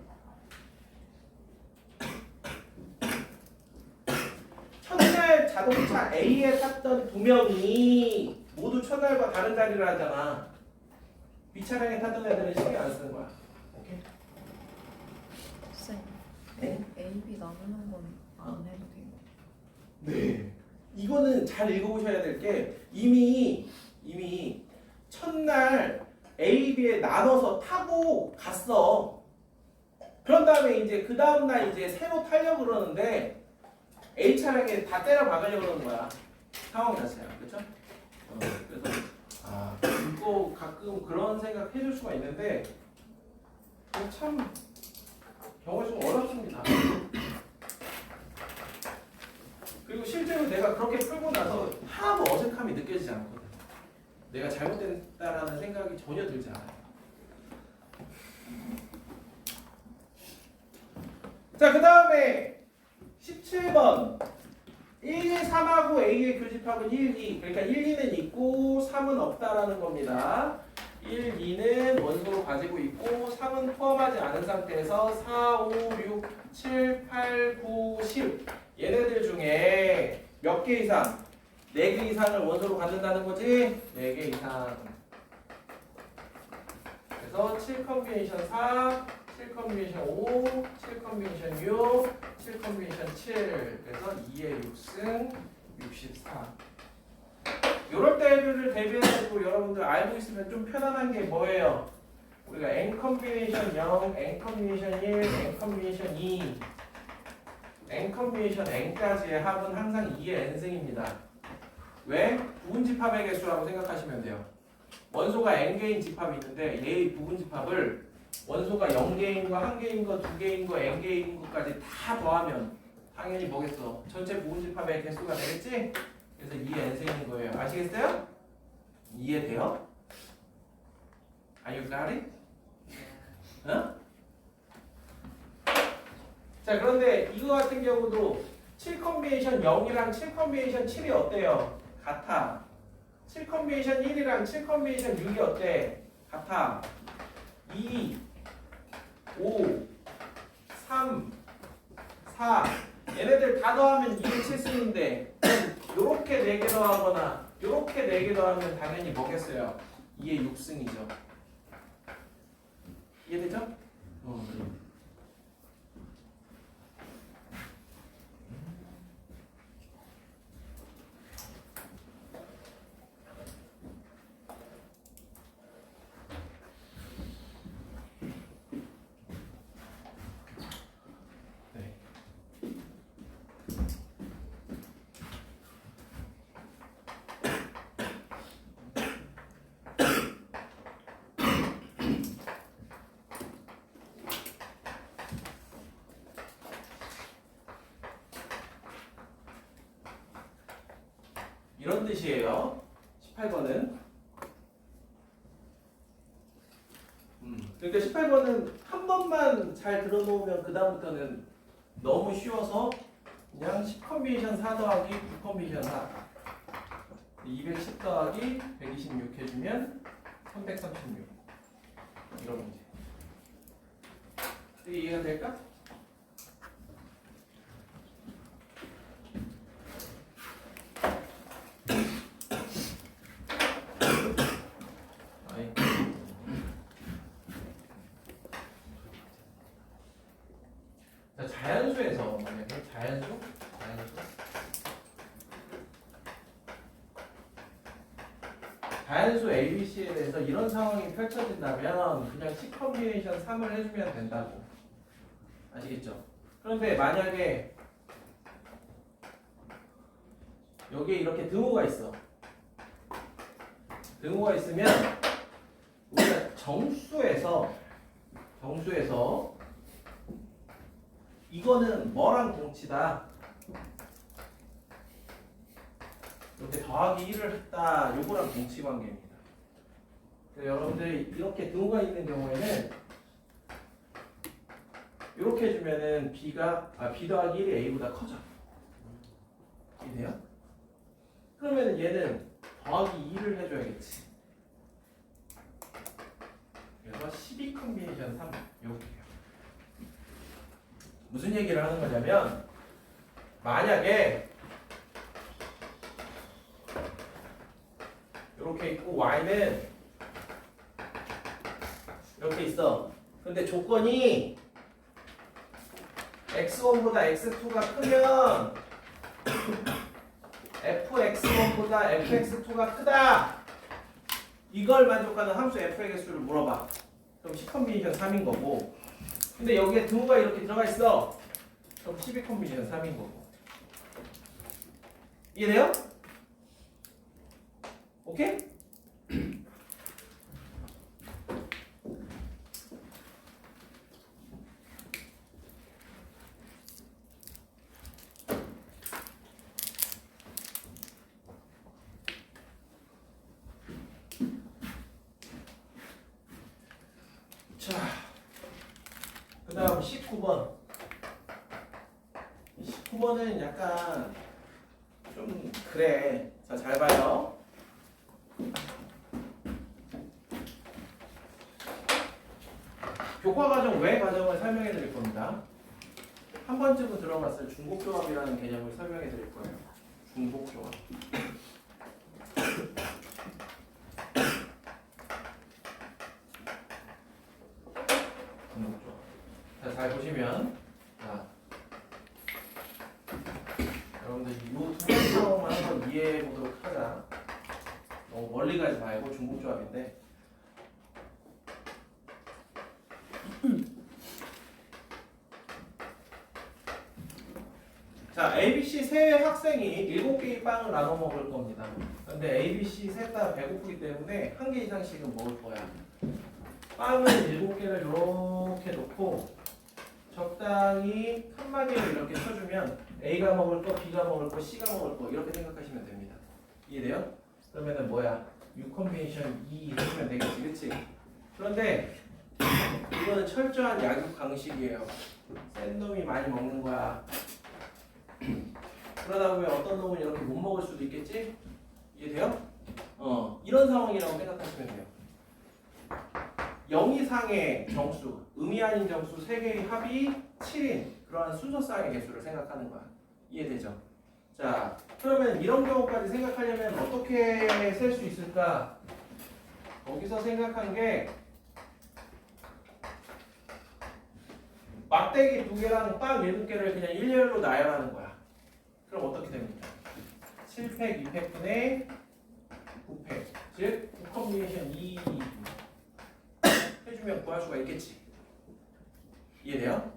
첫날 자동차 A에 탔던 2명이 모두 첫날과 다른 자리를 하잖아. B 차량에 탔던 애들은 신경 안 쓰는 거야. 오케이? 쌤, 네? A, B 나누는 건 안 해도 돼요? 네. 이거는 잘 읽어보셔야 될 게 이미 첫날 A, B에 나눠서 타고 갔어. 그런 다음에 이제 그 다음날 이제 새로 타려고 그러는데 A 차량에 다 때려 박으려고 그러는 거야. 상황 자체가. 그렇죠? 그래서 이거 가끔 그런 생각 해줄 수가 있는데 참 경우가 좀 어렵습니다. 그리고 실제로 내가 그렇게 풀고 나서 하나도 어색함이 느껴지지 않거든. 내가 잘못됐다라는 생각이 전혀 들지 않아요. 자, 그 다음에 17번 1, 2, 3하고 A의 교집합은 1, 2. 그러니까 1, 2는 있고 3은 없다라는 겁니다. 1, 2는 원소로 가지고 있고 3은 포함하지 않은 상태에서 4, 5, 6, 7, 8, 9, 10 얘네들 중에 몇 개 이상? 4개 이상을 원소로 갖는다는 거지? 4개 이상. 그래서 7 컨비네이션 4, 7 컨비네이션 5, 7 컨비네이션 6, 7 컨비네이션 7. 그래서 2의 6승 64. 요럴 때를 대비해가지고 여러분들 알고 있으면 좀 편안한 게 뭐예요? 우리가 n 컨비네이션 0, n 컨비네이션 1, n 컨비네이션 2 n 컨비네이션 n까지의 합은 항상 2의 n승입니다. 왜? 부분 집합의 개수라고 생각하시면 돼요. 원소가 n개인 집합이 있는데 얘의 부분 집합을 원소가 0개인 거, 1개인 거, 2개인 거, n개인 거까지 다 더하면 당연히 뭐겠어? 전체 부분 집합의 개수가 되겠지? 그래서 2의 n승인 거예요. 아시겠어요? 이해돼요? Are you got it? 어? 자, 그런데 이거 같은 경우도 7 컨비네이션 0이랑 7 컨비네이션 7이 어때요? 같아. 7 컨비네이션 1이랑 7 컨비네이션 6이 어때? 같아. 2, 5, 3, 4 얘네들 다 더하면 2의 7승인데 요렇게 4개 더하거나 요렇게 4개 더하면 당연히 뭐겠어요? 2의 6승이죠. 이해되죠? 네. 이런 뜻이에요. 18번은. 그러니까 18번은 한 번만 잘 들어놓으면 그 다음부터는 너무 쉬워서 그냥 10 컨비네이션 4 더하기 9 컨비네이션 4 210 더하기 126 해주면 336 이런 문제. 이게 이해가 될까? 아이. 자, 자연수에서 만약에 자연수 ABC에 대해서 이런 상황이 펼쳐진다면 그냥 10 컨비네이션 3을 해주면 된다고. 아시겠죠? 그런데 만약에 여기에 이렇게 등호가 있어. 등호가 있으면 우리가 정수에서 이거는 뭐랑 동치다. 이렇게 더하기 1을 했다. 요거랑 동치 관계입니다. 여러분들이 이렇게 등호가 있는 경우에는 이렇게 해주면은 B 더하기 1이 A보다 커져. 이해돼요? 그러면은 얘는 더하기 2를 해줘야겠지. 그래서 12 컨비네이션 3 이렇게요. 무슨 얘기를 하는 거냐면 만약에 이렇게 있고 y는 이렇게 있어. 근데 조건이 x1보다 x2가 크면 fx1보다 fx2가 크다. 이걸 만족하는 함수 f의 개수를 물어봐. 그럼 10 컨비네이션 3인 거고. 근데 여기에 등호가 이렇게 들어가 있어. 그럼 12 컨비네이션 3인 거고. 이해돼요? 오케이? 자, 그 다음 19번. 19번은 약간 좀 그래. 자, 잘 봐요. 교과 과정 외 과정을 설명해 드릴 겁니다. 한 번쯤은 들어봤을 중복조합이라는 개념을 설명해 드릴 거예요. 중복조합. 자, 잘 보시면, 자, 여러분들 이 두 가지 상황만 한번 이해해 보도록 하자. 너무 멀리 가지 말고 중복조합인데. 자, ABC 세 학생이 7개의 빵을 나눠 먹을 겁니다. 근데 ABC 셋 다 배고프기 때문에 한 개 이상씩은 먹을 거야. 빵을 7개를 이렇게 놓고 적당히 칸막이를 이렇게 쳐주면 A가 먹을 거, B가 먹을 거, C가 먹을 거 이렇게 생각하시면 됩니다. 이해돼요? 그러면은 뭐야? U 컨비네이션 2 해주면 되겠지, 그치? 그런데 이거는 철저한 약육 방식이에요. 센 놈이 많이 먹는 거야. 그러다 보면 어떤 놈은 이렇게 못 먹을 수도 있겠지? 이해돼요? 이런 상황이라고 생각하시면 돼요. 0 이상의 정수, 의미 아닌 정수 3개의 합이 7인 그러한 순서쌍의 개수를 생각하는 거야. 이해되죠? 자, 그러면 이런 경우까지 생각하려면 어떻게 셀 수 있을까? 거기서 생각한 게 막대기 2개랑 빵 7개를 그냥 일렬로 나열하는 거야. 그럼 어떻게 됩니까? 7팩, 2팩분의 9팩. 즉, 9 컨비네이션 2 해주면 구할 수가 있겠지. 이해돼요?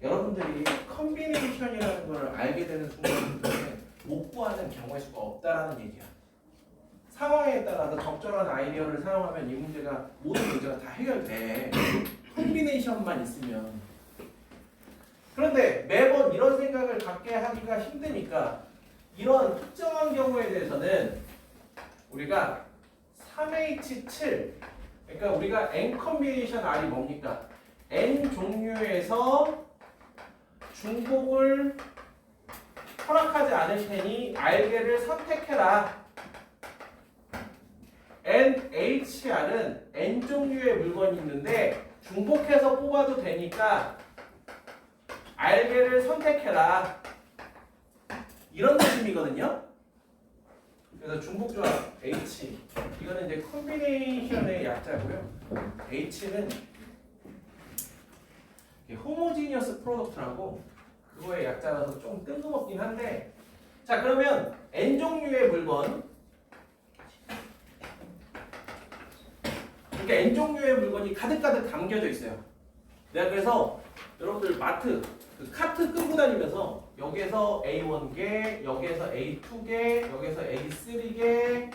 여러분들이 컨비네이션이라는 걸 알게 되는 순간부터는 못 구하는 경우의 수가 없다라는 얘기야. 상황에 따라서 적절한 아이디어를 사용하면 이 문제가 모든 문제가 다 해결돼. 컨비네이션만 있으면. 그런데 매번 이런 생각을 갖게 하기가 힘드니까 이런 특정한 경우에 대해서는 우리가 3H7 그러니까 우리가 N 컨비네이션 R이 뭡니까? N 종류에서 중복을 허락하지 않을 테니 R개를 선택해라. NHR은 N 종류의 물건이 있는데 중복해서 뽑아도 되니까 R개를 선택해라. 이런 느낌이거든요. 그래서 중복조합 H 이거는 이제 컨비네이션의 약자고요. H는 호모지니어스 프로덕트라고 그거의 약자라서 좀 뜬금없긴 한데 자 그러면 N 종류의 물건 그러니까 N 종류의 물건이 가득가득 담겨져 있어요. 내가 그래서 여러분들 마트 그 카트 끌고 다니면서 여기에서 A1개, 여기에서 A2개, 여기에서 A3개,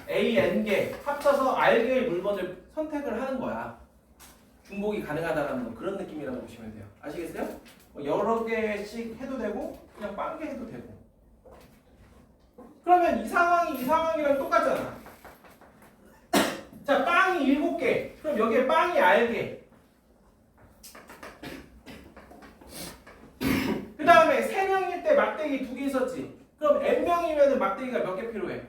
AN개 합쳐서 R개의 물건을 선택을 하는 거야. 중복이 가능하다는 거 그런 느낌이라고 보시면 돼요. 아시겠어요? 뭐 여러 개씩 해도 되고 그냥 빵개 해도 되고. 그러면 이 상황이랑 똑같잖아. 자, 빵이 7개. 그럼 여기에 빵이 R개. 그 다음에 3명일 때 막대기 2개 있었지. 그럼 N명이면 막대기가 몇 개 필요해?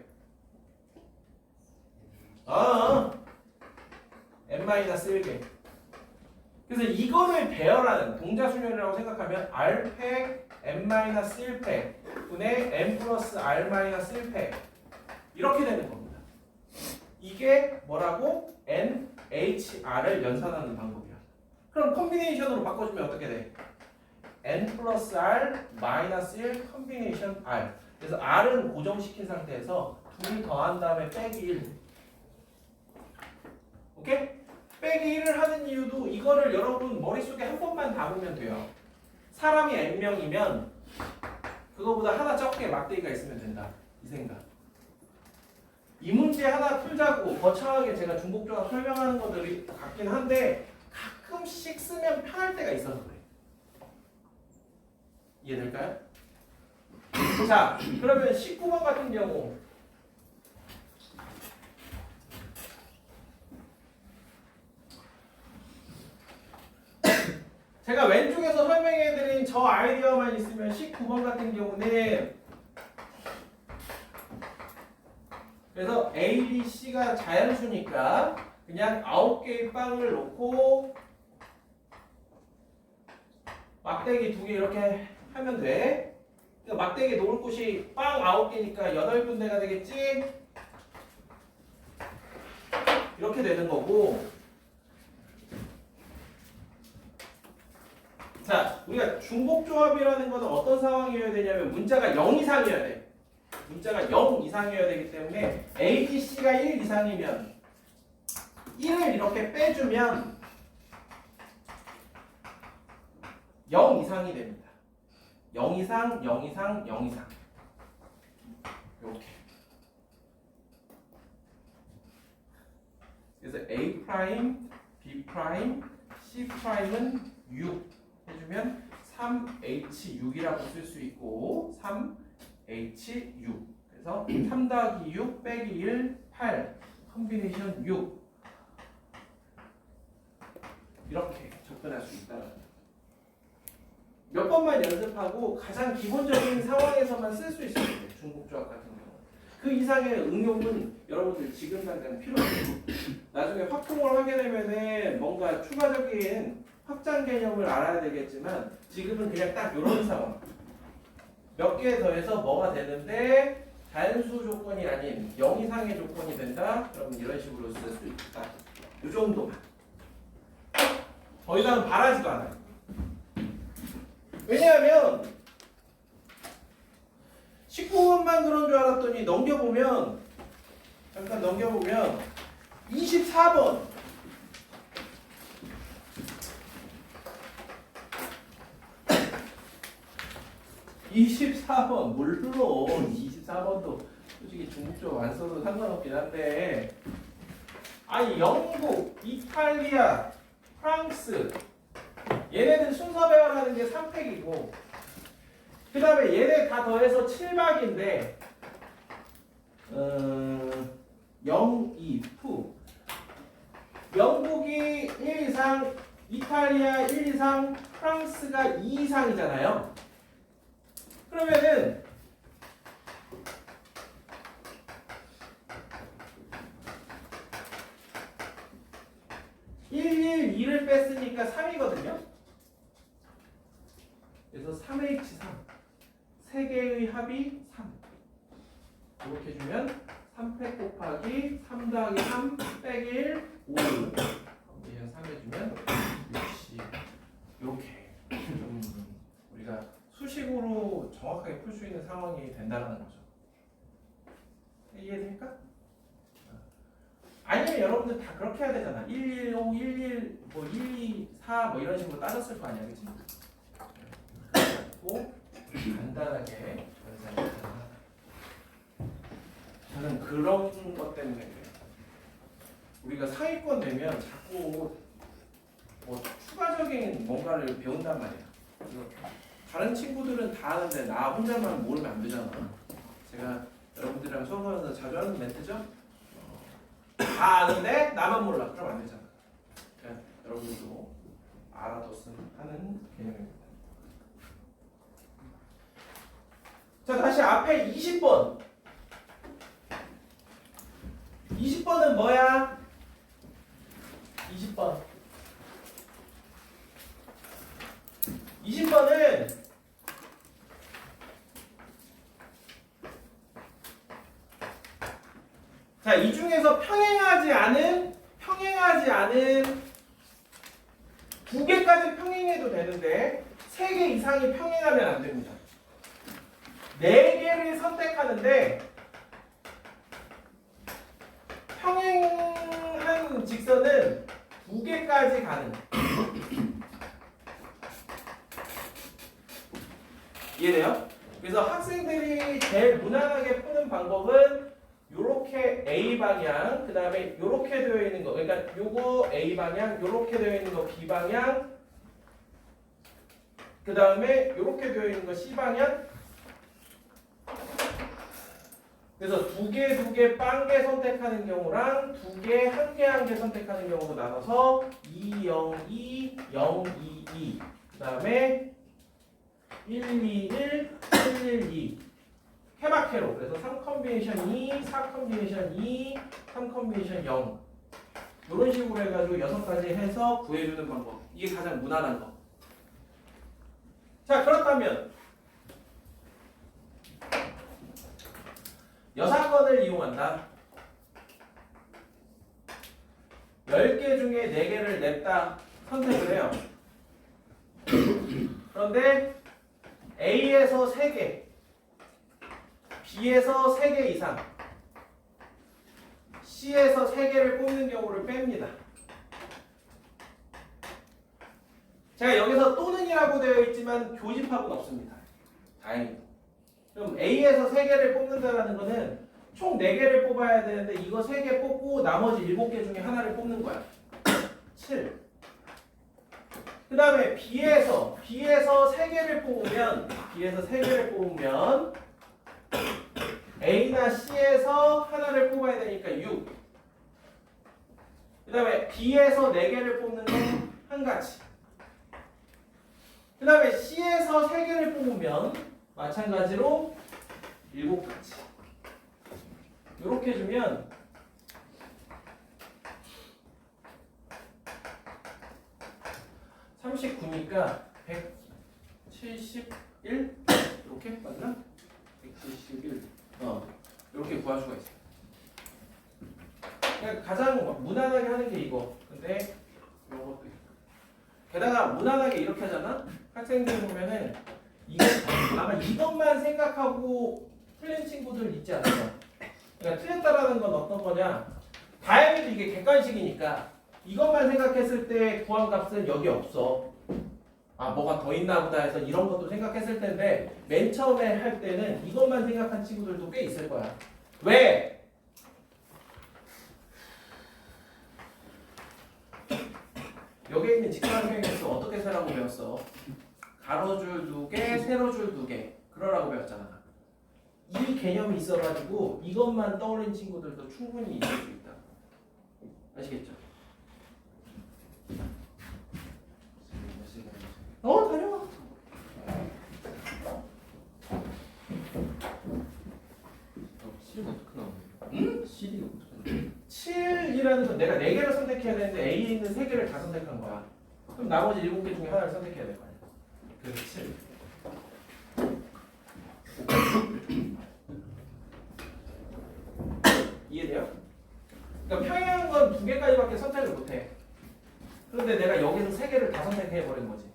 N-1개. 그래서 이거를 배열하는 동자수면이라고 생각하면 R팩 N-1팩 분의 N 플러스 R-1팩 이렇게 되는 겁니다. 이게 뭐라고? NHR을 연산하는 방법이야. 그럼 컨비네이션으로 바꿔주면 어떻게 돼? N 플러스 R 마이너스 1 컨비네이션 R. 그래서 R은 고정시킨 상태에서 둘을 더한 다음에 빼기 1. 오케이? 빼기 1을 하는 이유도 이거를 여러분 머릿속에 한 번만 담으면 돼요. 사람이 N명이면 그거보다 하나 적게 막대기가 있으면 된다. 이 생각. 이 문제 하나 풀자고 거창하게 제가 중복조합 설명하는 것들이 같긴 한데 가끔씩 쓰면 편할 때가 있어서 그래. 이해될까요? 자, 그러면 19번 같은 경우 제가 왼쪽에서 설명해드린 저 아이디어만 있으면 19번 같은 경우는 그래서 A, B, C가 자연수니까 그냥 9개의 빵을 놓고 막대기 2개 이렇게 하면 돼. 그러니까 막대기 놓을 곳이 빵 9개니까 8군데가 되겠지? 이렇게 되는 거고 자, 우리가 중복조합이라는 것은 어떤 상황이어야 되냐면 문자가 0 이상이어야 돼. 문자가 0 이상이어야 되기 때문에 A, B, C가 1 이상이면 1을 이렇게 빼주면 0 이상이 됩니다. 0 이상, 0 이상, 0 이상. 이렇게. 그래서 A 프라임, B 프라임, C 프라임은 6 해주면 3H6이라고 쓸 수 있고 3H6. 그래서 3 더하기 6 빼기 1, 8. 컨비네이션 6. 이렇게 접근할 수 있다는 거예요. 몇 번만 연습하고 가장 기본적인 상황에서만 쓸 수 있어요. 중국조합 같은 경우. 그 이상의 응용은 여러분들 지금 당장 필요 없어요. 나중에 확통을 하게 되면은 뭔가 추가적인 확장 개념을 알아야 되겠지만 지금은 그냥 딱 이런 상황. 몇 개 더해서 뭐가 되는데 단수 조건이 아닌 0 이상의 조건이 된다. 여러분 이런 식으로 쓸 수 있다. 이 정도만. 더 이상은 바라지도 않아요. 왜냐하면 19번만 그런 줄 알았더니 넘겨보면 잠깐 넘겨보면 24번 24번 물론 24번도 솔직히 중국적 안 써도 상관없긴 한데 아니 영국, 이탈리아, 프랑스 얘네들 순서 배열하는 게 3팩이고 그 다음에 얘네 다 더해서 7박인데 0, 2, 푸 영국이 1 이상, 이탈리아 1 이상, 프랑스가 2 이상이잖아요. 그러면은 (1, 2를 뺐으니까 3이거든요. 그래서 3H3 세 개의 합이 3 이렇게 주면 3팩 곱하기 3 더하기 3 빼기 1 5 이런 3 해주면 60 이렇게 좀 우리가 수식으로 정확하게 풀 수 있는 상황이 된다는 거죠. 이해됩니까? 아니면 여러분들 다 그렇게 해야 되잖아. 115, 11, 뭐 124, 뭐 이런 식으로 따졌을 거 아니야, 그치? 그래서 간단하게 전산했다. 저는 그런 것 때문에 그래요. 우리가 상위권 되면 자꾸 뭐 추가적인 뭔가를 배운단 말이야. 다른 친구들은 다 아는데 나 혼자만 모르면 안 되잖아. 제가 여러분들이랑 수업하면서 자주 하는 멘트죠? 다 아는데 나만 몰라. 그럼 안 되잖아. 그러니까 여러분들도 알아뒀으면 하는 개념입니다. 자, 다시 앞에 20번. 20번은 뭐야? 20번. 20번은 자, 이 중에서 평행하지 않은 두 개까지 평행해도 되는데 3개 이상이 평행하면 안 됩니다. 4개를 선택하는데 평행한 직선은 2개까지 가는. 이해돼요? 그래서 학생들이 제일 무난하게 푸는 방법은 요렇게 A 방향, 그 다음에 요렇게 되어 있는 거, 그러니까 요거 A 방향, 요렇게 되어 있는 거 B 방향, 그 다음에 요렇게 되어 있는 거 C 방향. 그래서 2개 빵개 선택하는 경우랑 2개 1개 선택하는 경우로 나눠서 2, 0, 2, 0, 2, 2. 그 다음에 1, 2, 1, 1, 1, 2. 케바케로. 그래서 3 컨비네이션 2, 4 컨비네이션 2, 3 컨비네이션 0. 이런 식으로 해가지고 6가지 해서 구해주는 방법. 이게 가장 무난한 거. 자, 그렇다면 여사건을 이용한다. 10개 중에 4개를 냈다. 선택을 해요. 그런데 A에서 3개, B에서 3개 이상, C에서 3개를 뽑는 경우를 뺍니다. 제가 여기서 또는이라고 되어 있지만 교집합은 없습니다. 다행히도. 그럼 A에서 3개를 뽑는다는 거는 총 4개를 뽑아야 되는데 이거 3개 뽑고 나머지 7개 중에 하나를 뽑는 거야. 7. 그 다음에 B에서 3개를 뽑으면 A나 C에서 하나를 뽑아야 되니까 6. 그 다음에 B에서 4개를 뽑는 건 한 가지. 그 다음에 C에서 3개를 뽑으면 마찬가지로 7가지. 이렇게 주면 39니까 171 이렇게 맞나? 171 이렇게 구할 수가 있어요. 그러니까 가장 무난하게 하는 게 이거. 근데 이것도 있고. 게다가 무난하게 이렇게 하잖아. 학생들 보면은 이거 아마 이것만 생각하고 틀린 친구들 있지 않아요? 그러니까 틀렸다라는 건 어떤 거냐? 다행히도 이게 객관식이니까 이것만 생각했을 때 구한 값은 여기 없어. 아 뭐가 더 있나 보다 해서 이런 것도 생각했을 텐데 맨 처음에 할 때는 이것만 생각한 친구들도 꽤 있을 거야. 왜? 여기에 있는 직사각형의 개수 어떻게 세라고 배웠어? 가로줄 2개, 세로줄 2개 그러라고 배웠잖아. 이 개념이 있어가지고 이것만 떠올린 친구들도 충분히 있을 수 있다. 아시겠죠? 다녀와. 실은 어떻게 나오나요? 응? 실이 어떻게 나오나요? 7이라는 건 내가 4개를 선택해야 되는데 A에 있는 3개를 다 선택한 거야. 그럼 나머지 7개 중에 하나를 선택해야 될 거 아니야. 그래서 7. 이해돼요? 그러니까 평행한 건 2개까지밖에 선택을 못해. 그런데 내가 여기서 3개를 다 선택해버린 거지.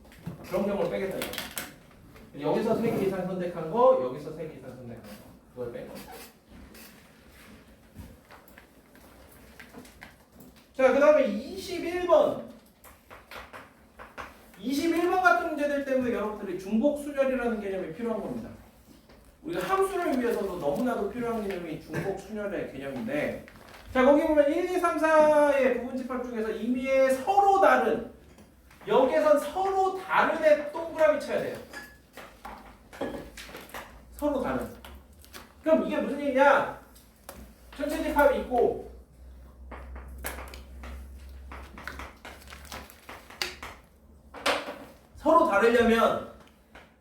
그런 경우를 빼겠다 이거. 여기서 3개 이상 선택한 거, 여기서 3개 이상 선택한 거. 그걸 빼고. 자, 그 다음에 21번. 21번 같은 문제들 때문에 여러분들이 중복순열이라는 개념이 필요한 겁니다. 우리가 함수를 위해서도 너무나도 필요한 개념이 중복순열의 개념인데, 자, 거기 보면 1, 2, 3, 4의 부분집합 중에서 임의의 서로 다른, 여기에선 서로 다른의 동그라미 쳐야 돼요. 서로 다른. 그럼 이게 무슨 얘기냐? 전체 집합이 있고, 서로 다르려면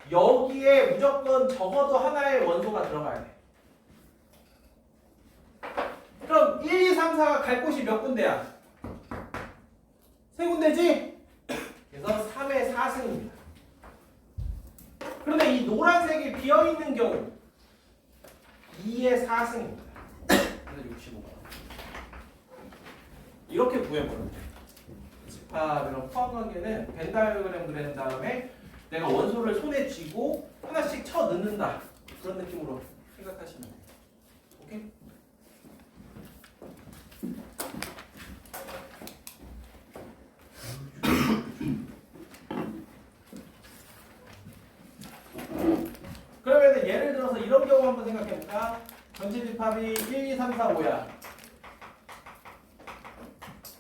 여기에 무조건 적어도 하나의 원소가 들어가야 돼. 그럼 1, 2, 3, 4가 갈 곳이 몇 군데야? 3군데지? 그래서 3의 4승입니다. 그런데 이 노란색이 비어있는 경우 2의 4승입니다. 그래서 65번. 이렇게 구해보는 거예요. 집합이랑 포함관계는 벤 다이어그램 그린 다음에 내가 원소를 손에 쥐고 하나씩 쳐 넣는다. 그런 느낌으로 생각하시면 돼요. 오케이? 그러면 예를 들어서 이런 경우 한번 생각해볼까? 전체 집합이 1, 2, 3, 4, 5야.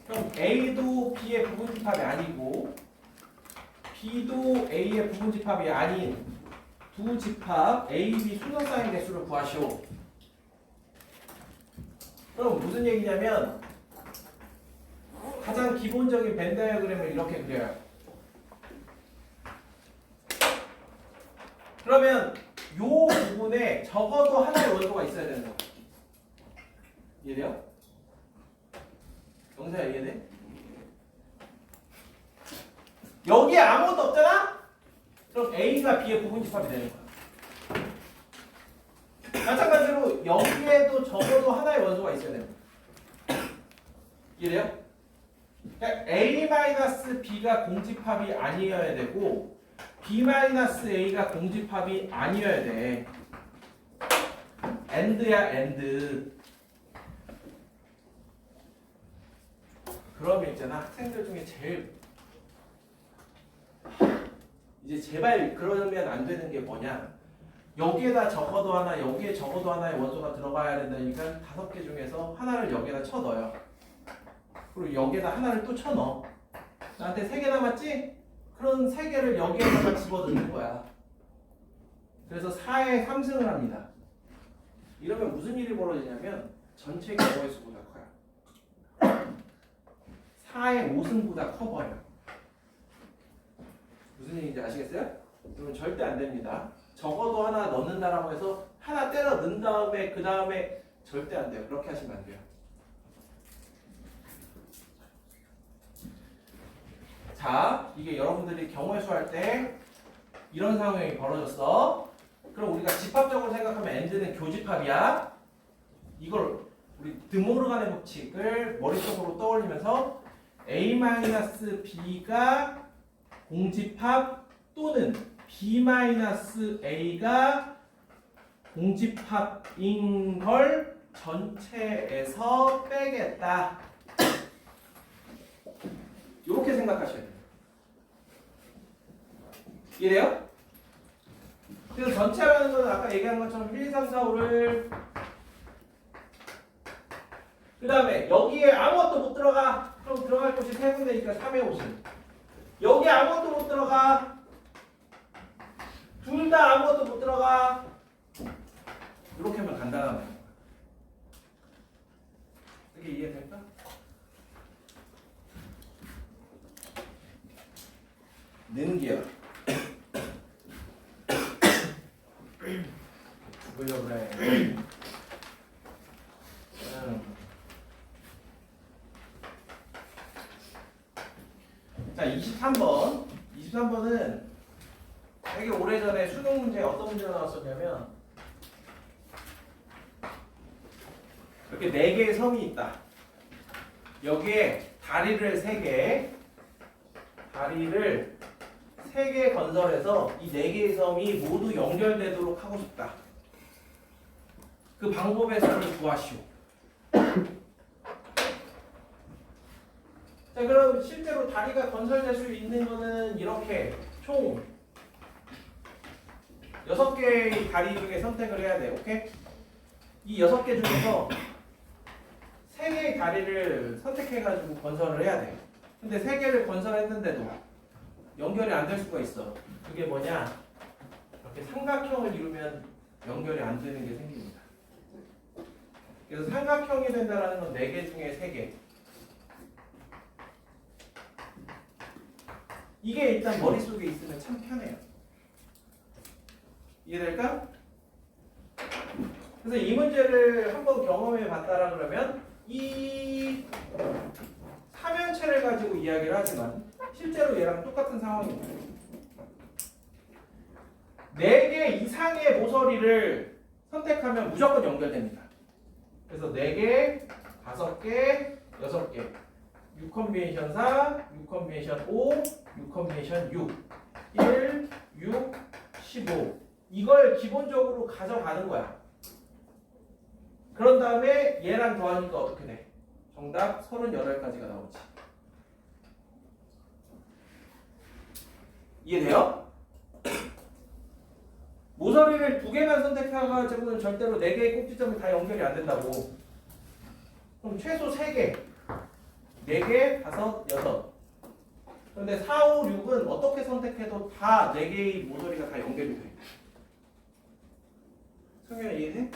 그럼 A도 B의 부분집합이 아니고 B도 A의 부분집합이 아닌 두 집합 A, B 순서쌍의 개수를 구하시오. 그럼 무슨 얘기냐면 가장 기본적인 벤 다이어그램을 이렇게 그려요. 그러면 요 부분에 적어도 하나의 원소가 있어야 되는 거야. 이해돼요? 영사야 이해돼? 여기에 아무것도 없잖아? 그럼 A가 B의 부분집합이 되는 거야. 마찬가지로 여기에도 적어도 하나의 원소가 있어야 되는 거야. 이해돼요? 그러니까 A-B가 공집합이 아니어야 되고 B-A가 공집합이 아니어야 돼. AND야 AND. 그러면 있잖아 학생들 중에 제일 이제 제발 그러면 안 되는 게 뭐냐? 여기에다 적어도 하나, 여기에 적어도 하나의 원소가 들어가야 된다니까 5개 중에서 하나를 여기에다 쳐 넣어요. 그리고 여기에다 하나를 또 쳐 넣어. 나한테 3개 남았지? 그런 3개를 여기에다가 집어넣는 거야. 그래서 4의 3승을 합니다. 이러면 무슨 일이 벌어지냐면 전체 경우의 수보다 커요. 4의 5승보다 커버려요. 무슨 얘기인지 아시겠어요? 그러면 절대 안 됩니다. 적어도 하나 넣는다라고 해서 하나 때려 넣은 다음에 그 다음에 절대 안 돼요. 그렇게 하시면 안 돼요. 자, 이게 여러분들이 경우의 수 할 때 이런 상황이 벌어졌어. 그럼 우리가 집합적으로 생각하면 n드는 교집합이야. 이걸 우리 드모르간의 법칙을 머릿속으로 떠올리면서 a-b가 공집합 또는 b-a가 공집합인 걸 전체에서 빼겠다. 이렇게 생각하셔야 돼요. 이해돼요? 그래서 전체라는 건 아까 얘기한 것처럼 1, 2, 3, 4, 5를 그 다음에 여기에 아무것도 못 들어가. 그럼 들어갈 곳이 3군데니까 3의 5승. 여기 아무것도 못 들어가. 둘 다 아무것도 못 들어가. 이렇게 하면 간단한 거예요. 이게 이해될까? 는기요. 죽으려고 그래. 자, 23번. 23번은 되게 오래전에 수능 문제에 어떤 문제가 나왔었냐면 이렇게 4개의 섬이 있다. 여기에 다리를 3개, 다리를 3개 건설해서 이 4개의 섬이 모두 연결되도록 하고 싶다. 그 방법의 수를 구하시오. 자, 그럼 실제로 다리가 건설될 수 있는 거는 이렇게 총 6개의 다리 중에 선택을 해야 돼. 오케이? 이 6개 중에서 3개의 다리를 선택해가지고 건설을 해야 돼. 근데 3개를 건설했는데도 연결이 안 될 수가 있어. 그게 뭐냐? 이렇게 삼각형을 이루면 연결이 안 되는 게 생깁니다. 그래서 삼각형이 된다는 건 4개 중에 3개. 이게 일단 머릿속에 있으면 참 편해요. 이해될까? 그래서 이 문제를 한번 경험해 봤다라 그러면 이 삼연체를 가지고 이야기를 하지만 실제로 얘랑 똑같은 상황입니다. 4개 이상의 모서리를 선택하면 무조건 연결됩니다. 그래서 4개, 5개, 6개 6컨비네이션 4, 6컨비네이션 5, 6컨비네이션 6 1, 6, 15 이걸 기본적으로 가져가는 거야. 그런 다음에 얘랑 더하니까 어떻게 돼? 정답 38가지가 나오지. 이해돼요? 모서리를 2개만 선택해가지고는 절대로 4개의 꼭지점이 다 연결이 안 된다고. 그럼 최소 3개 4개, 5, 6 그런데 4, 5, 6은 어떻게 선택해도 다 4개의 모서리가 다 연결이 돼. 성현아 이해해?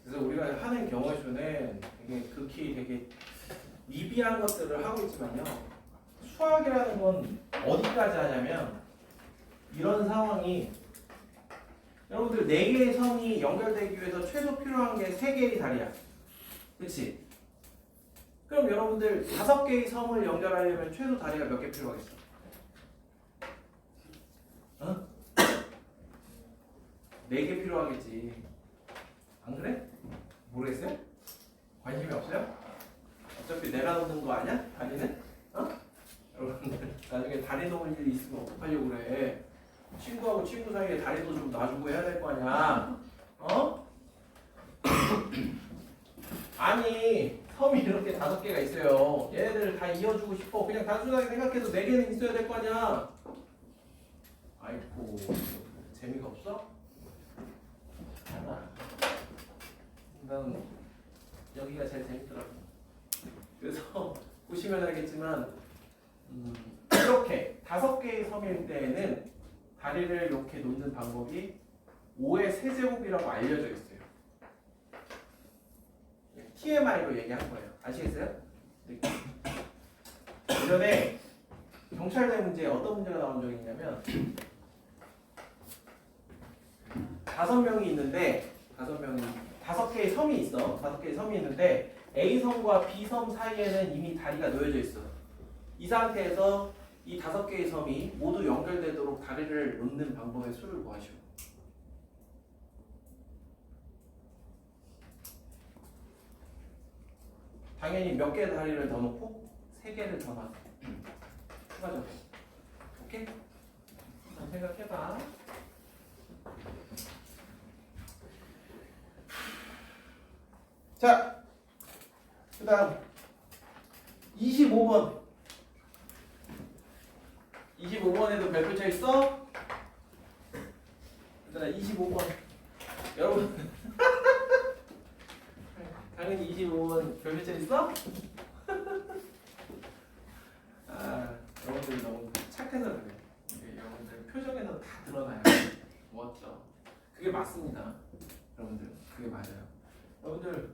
그래서 우리가 하는 경우의 수는 되게 미비한 것들을 하고 있지만요. 수학이라는 건 어디까지 하냐면 이런 상황이 여러분들 4개의 섬이 연결되기 위해서 최소 필요한 게 3개의 다리야. 그렇지? 그럼 여러분들 5개의 섬을 연결하려면 최소 다리가 몇 개 필요하겠어? 어? 4개 필요하겠지. 안 그래? 모르겠어요? 관심이 없어요? 어차피 내려놓는 거 아니야? 다리는? 어? 여러분들 나중에 다리 놓을 일이 있으면 어떡하려고 그래. 친구하고 친구 사이에 다리도 좀 놔주고 해야 될 거 아니야. 어? 아니 섬이 이렇게 5개가 있어요. 얘네들을 다 이어주고 싶어. 그냥 단순하게 생각해도 4개는 있어야 될 거 아니야. 아이고 재미가 없어? 하나. 난 여기가 제일 재밌더라고. 그래서 보시면 알겠지만 이렇게 5개의 섬일 때에는 다리를 이렇게 놓는 방법이 5의 세제곱이라고 알려져 있어요. TMI로 얘기한 거예요. 아시겠어요? 예전에 경찰대 문제에 어떤 문제가 나온 적이 있냐면 5명이 있는데 5개의 섬이 있어. 5개의 섬이 있는데 A섬과 B섬 사이에는 이미 다리가 놓여져 있어. 이 상태에서 이 5개의 섬이 모두 연결되도록 다리를 놓는 방법의 수를 구하시오. 당연히 몇 개의 다리를 더 놓고 3개를 더 놔. 추가적으로. 오케이? 한번 생각해봐. 자, 그 다음 25번 25번에도 별표쳐 있어? 얘들아 25번 여러분 당연히 25번 별표쳐 있어? 아 여러분들 너무 착해서 그래. 여러분들 표정에서 다 드러나요. 멋져. 그게 맞습니다. 여러분들 그게 맞아요. 여러분들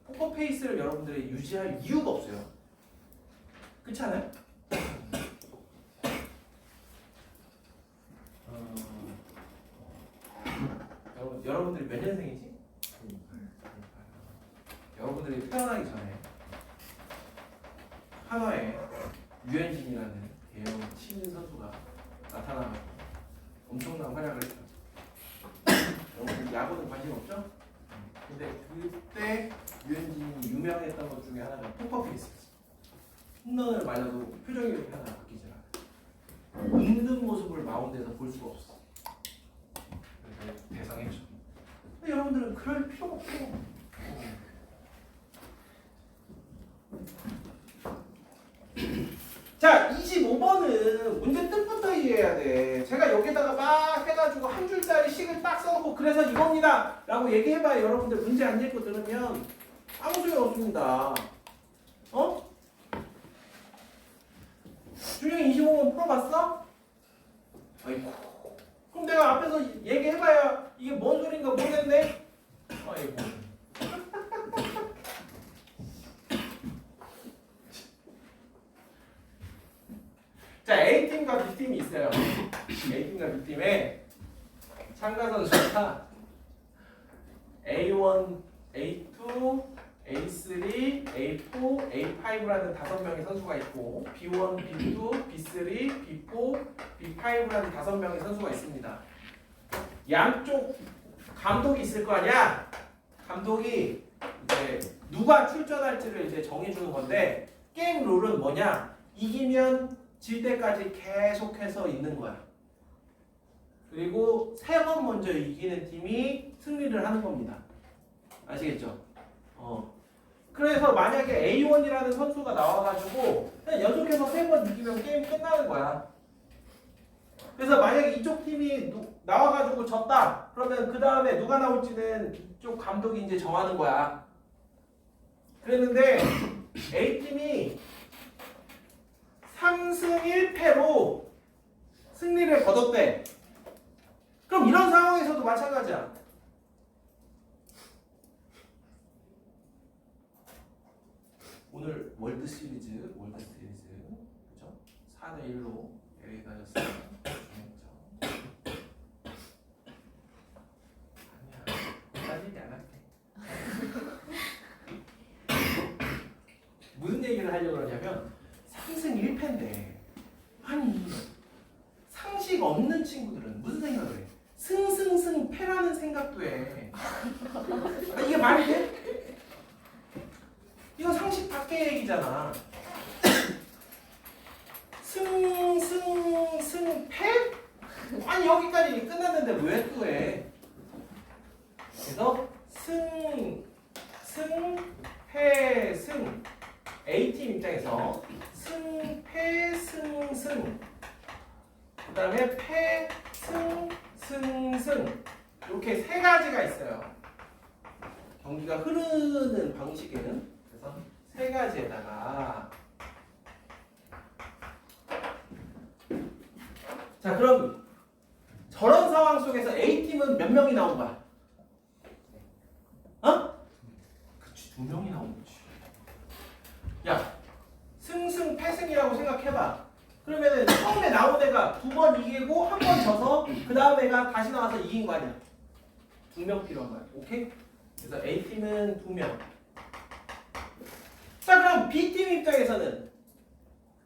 포커페이스를 여러분들이 유지할 이유가 없어요. 그렇지 않아요? 여러분들이 몇 년생이지? 여러분들이 태어나기 전에 한화에 유현진이라는 대형 신인 선수가 나타나고 엄청난 활약을 했죠. 여러분들 야구는 관심 없죠? 근데 그때 유현진이 유명했던 것 중에 하나가 포커페이스였어. 홈런을 맞아도 표정이 이렇게 하나 바뀌지 않아. 웃는 모습을 마운드에서 볼 수가 없어. 그래서 대성했죠. 근데 여러분들은 그럴 필요가 없어. 자, 25번은 문제 뜻부터 이해해야 돼. 제가 여기다가 막 해가지고 한 줄짜리 식을 딱 써놓고 그래서 이겁니다 라고 얘기해봐야 여러분들 문제 안 읽고 들으면 아무 소용 없습니다. 어? 준영이 25번 풀어봤어? 아이고. 그럼 내가 앞에서 얘기해봐야 이게 뭔 소린가 모르겠네? 아이고. 자, A팀과 B팀이 있어요. A팀과 B팀에 참가 선수가 A1, A2, A3, A4, A5라는 5명의 선수가 있고 B1, B2, B3, B4, B5라는 5명의 선수가 있습니다. 양쪽 감독이 있을 거 아니야? 감독이 이제 누가 출전할지를 이제 정해주는 건데 게임 룰은 뭐냐? 이기면 질 때까지 계속해서 있는 거야. 그리고 3번 먼저 이기는 팀이 승리를 하는 겁니다. 아시겠죠? 그래서 만약에 A1이라는 선수가 나와가지고 그냥 연속해서 3번 이기면 게임 끝나는 거야. 그래서 만약에 이쪽 팀이 나와가지고 졌다. 그러면 그 다음에 누가 나올지는 이쪽 감독이 이제 정하는 거야. 그랬는데 A팀이 3승 1패로 승리를 거뒀대. 그럼 이런 상황에서도 마찬가지야. 오늘 월드 시리즈 그죠? 4대 1로 LA 다저스가 아니야. 따지지 안 할게. 무슨 얘기를 하려고 그러냐면 3승 1패인데 아니 상식 없는 친구들은 무슨 생각을 해? 승승승패 패라는 생각도 해. 아, 이게 말이 돼? 이거 상식 밖의 얘기잖아. 패? 아니 여기까지 끝났는데 왜 또 해? 그래서 패, A팀 입장에서 패, 그 다음에 패, 승 이렇게 세 가지가 있어요. 경기가 흐르는 방식에는. 그래서 세 가지에다가 자 그럼 저런 상황 속에서 A팀은 몇 명이 나온 거야? 어? 그치, 2명이 나온 거지. 야, 패승이라고 생각해봐. 그러면은 처음에 나온 애가 2번 이기고 한 번 져서 그 다음 애가 다시 나와서 이긴 거 아니야? 2명 필요한 거야. 오케이? 그래서 A팀은 2명. 자 그럼 B팀 입장에서는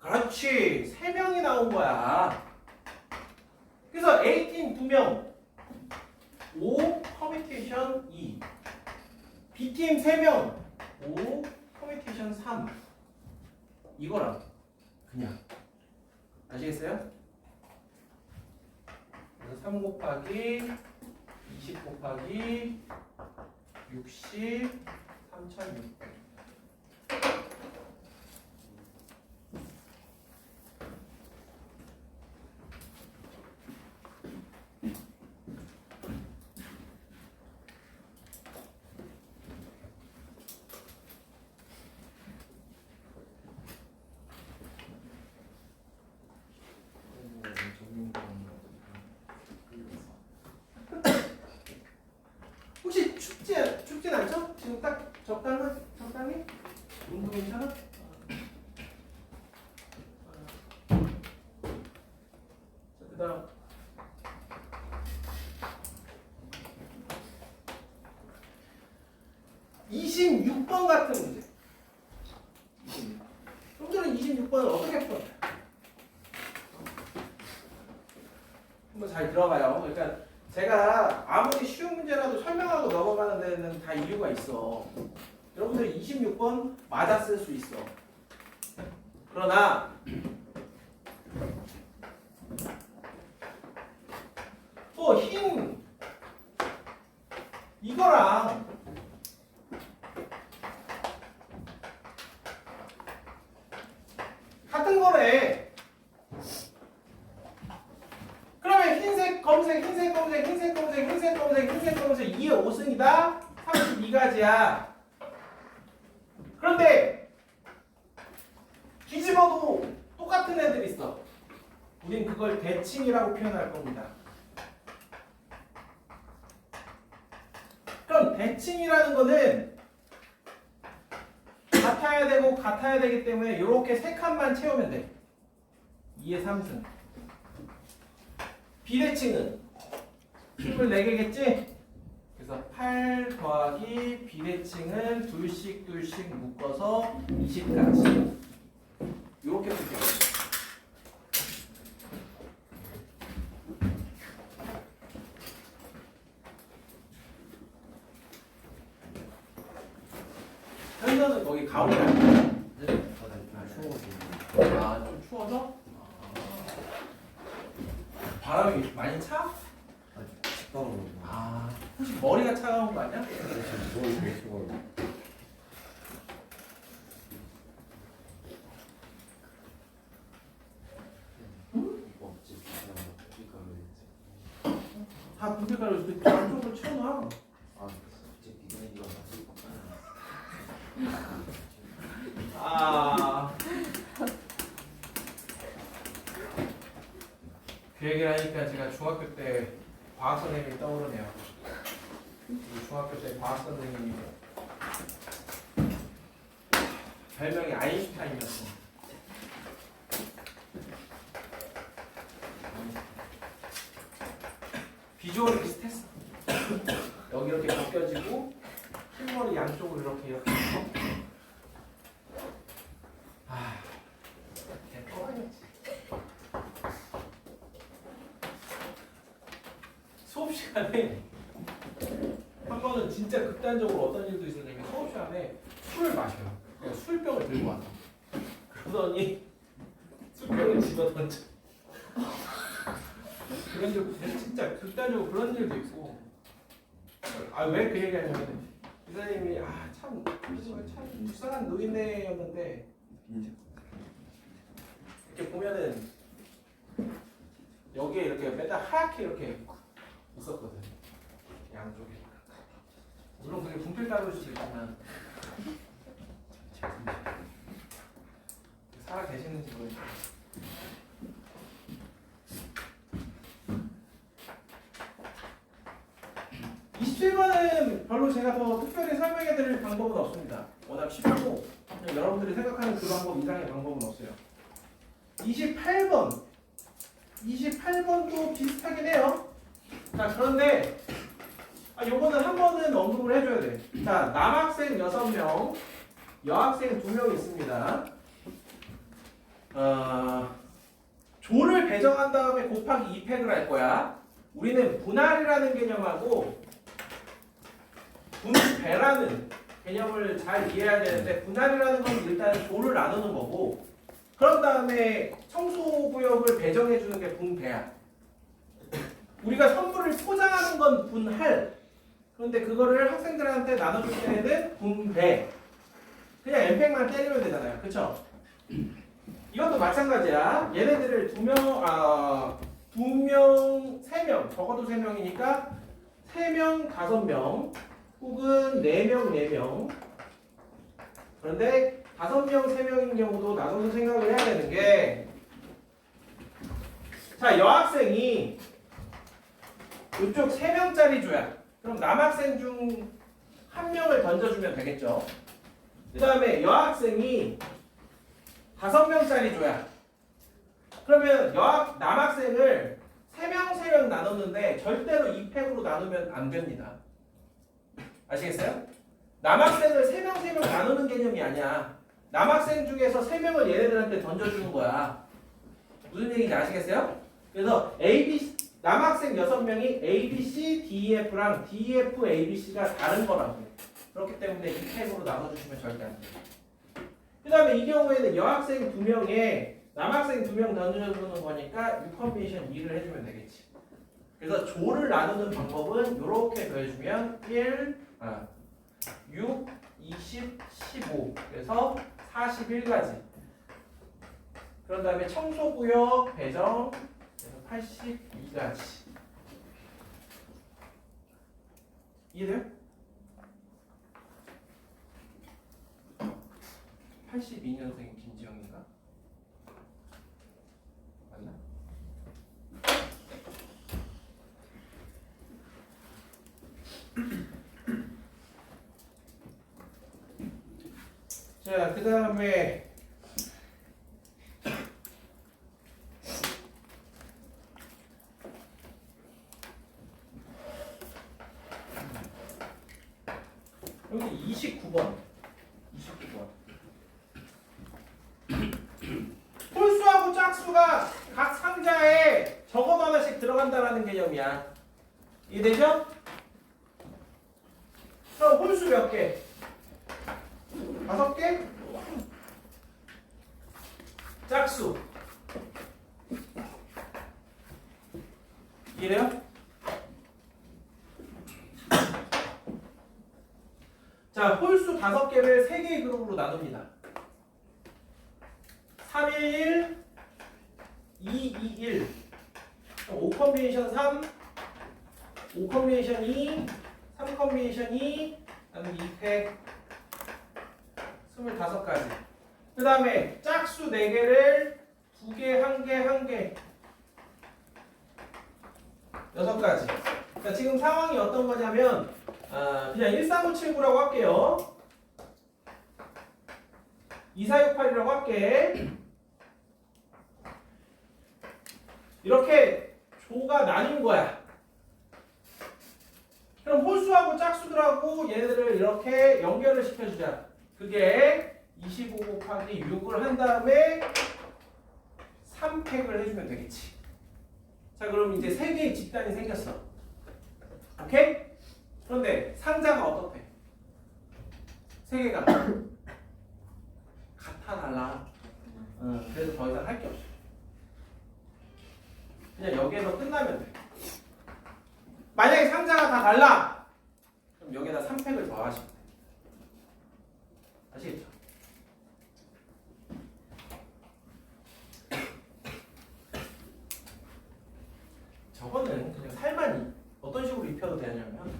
그렇지 3명이 나온 거야. 그래서 A팀 2명 5 퍼뮤테이션 2 B팀 3명 5 퍼뮤테이션 3 이거랑 그냥 아시겠어요? 그래서 3 곱하기 20 곱하기 60 3600 혹시 춥진 않죠? 지금 딱 적당히? 온도 괜찮아? 자, 그 다음 26번 같은 문제. 여러분들은 26번을 어떻게 풀어요? 한번 잘 들어봐요. 그러니까 제가 아무리 쉬운 문제라도 설명하고 넘어가는 데는 다 이유가 있어. 여러분들이 26번 맞았을 수 있어. 그러나 또 흰 이거랑 같은 거래. 그러면 흰색, 검색, 흰색, 검색, 흰색, 검색, 흰색, 검색, 흰색, 검색 2의 5승이다. 32가지야. 그런데 뒤집어도 똑같은 애들이 있어. 우린 그걸 대칭이라고 표현할 겁니다. 그럼 대칭이라는 거는 같아야 되고 같아야 되기 때문에 이렇게 세 칸만 채우면 돼. 2의 3승. 비대칭은 24개겠지? 그래서 8 더하기 비대칭은 둘씩 묶어서 20까지. 이렇게 풀게요. 현서는 거기 가운데 안 아, 좀 추워서? 바람이 많이 차? 아, 혹시 머리가 차가운 거 아니야? 다 분필가루 이렇게 안쪽으로 채워놔. 아, 그 얘기를 하니까 제가 중학교 때 과학 선생님이 떠오르네요. 우리 중학교 때 과학 선생님이 별명이 아인슈타인이었어. 비주얼이 비슷했어. 여기 이렇게 벗겨지고 흰머리 양쪽으로 이렇게 아, 개떡아니었지. 수업 시간에 이거는 진짜 극단적으로 어떤 일도 있었냐면 수업 시간에 술을 마셔요. 그러니까 술병을 들고 와서 그러더니 술병을 집어 던져. 그런 일 진짜 극단적으로 그런 일도 있고. 아 왜 그 얘기하냐면 기사님이 참 불쌍한 노인네였는데 이렇게 보면은 여기에 이렇게 맨날 하얗게 이렇게 있었거든. 양쪽에. 물론 그게 분필 따를 수도 있지만 살아 계시는지 모르겠어. 이 27번은 별로 제가 더 특별히 설명해 드릴 방법은 없습니다. 워낙 쉽고 여러분들이 생각하는 그 방법 이상의 방법은 없어요. 28번도 비슷하긴 해요. 자, 그런데 요거는 한 번은 언급을 해줘야 돼. 자, 남학생 6명, 여학생 2명 있습니다. 조를 배정한 다음에 곱하기 2팩을 할 거야. 우리는 분할이라는 개념하고 분배라는 개념을 잘 이해해야 되는데, 분할이라는 건 일단 조를 나누는 거고, 그런 다음에 청소구역을 배정해 주는 게 분배야. 우리가 선물을 포장하는 건 분할. 그런데 그거를 학생들한테 나눠줄 때는 분배. 그냥 엠팩만 때리면 되잖아요. 그쵸? 이것도 마찬가지야. 얘네들을 2명, 3명, 적어도 3명이니까 3명, 5명, 혹은 4명, 4명. 그런데 5명, 3명인 경우도 나눠서 생각을 해야 되는 게, 자, 여학생이 이쪽 3명짜리 조야. 그럼 남학생 중 1명을 던져주면 되겠죠. 그 다음에 여학생이 5명짜리 조야. 그러면 남학생을 3명 나눴는데 절대로 2팩으로 나누면 안 됩니다. 아시겠어요? 남학생을 3명 나누는 개념이 아니야. 남학생 중에서 3명을 얘네들한테 던져주는 거야. 무슨 얘기인지 아시겠어요? 그래서 남학생 6명이 A, B, C, D, E, F랑 D, E, F, A, B, C가 다른 거라고. 그렇기 때문에 2팩으로 나눠주시면 절대 안 돼요. 그 다음에 이 경우에는 여학생 2명에 남학생 2명 던져주는 거니까 6컨비네이션 2를 해주면 되겠지. 그래서 조를 나누는 방법은 이렇게 더해주면 6, 20, 15. 그래서 41가지. 그런 다음에 청소구역 배정 82가지. 이해돼요? 82년생 김지영인가? 맞나? 자, 그 다음에 여기 29번. 홀수하고 짝수가 각 상자에 적어도 하나씩 들어간다라는 개념이야. 이해되죠? 그럼 홀수 몇 개? 5개? 짝수. 이해돼요? 자, 홀수 5개를 3개의 그룹으로 나눕니다. 311, 221, 5컨비네이션 3, 5컨비네이션 2, 3컨비네이션 2, 그다음에 2팩 25가지. 그 다음에 짝수 4개를 2개, 1개, 1개 6가지. 자, 지금 상황이 어떤 거냐면 그냥 13579라고 할게요. 2468이라고 할게. 이렇게 조가 나뉜 거야. 그럼 홀수하고 짝수들하고 얘네들을 이렇게 연결을 시켜주자. 그게 25 곱하기 6을 한 다음에 3팩을 해주면 되겠지. 자, 그럼 이제 3개의 집단이 생겼어. 오케이? 그런데 상자가 어떻대? 세 개가 같아 달라. 그래서 더 이상 할 게 없어. 그냥 여기에서 끝나면 돼. 만약에 상자가 다 달라, 그럼 여기에다 3팩을 더 하시면 돼. 아시겠죠? 저거는 그냥 살만 어떤 식으로 입혀도 되냐면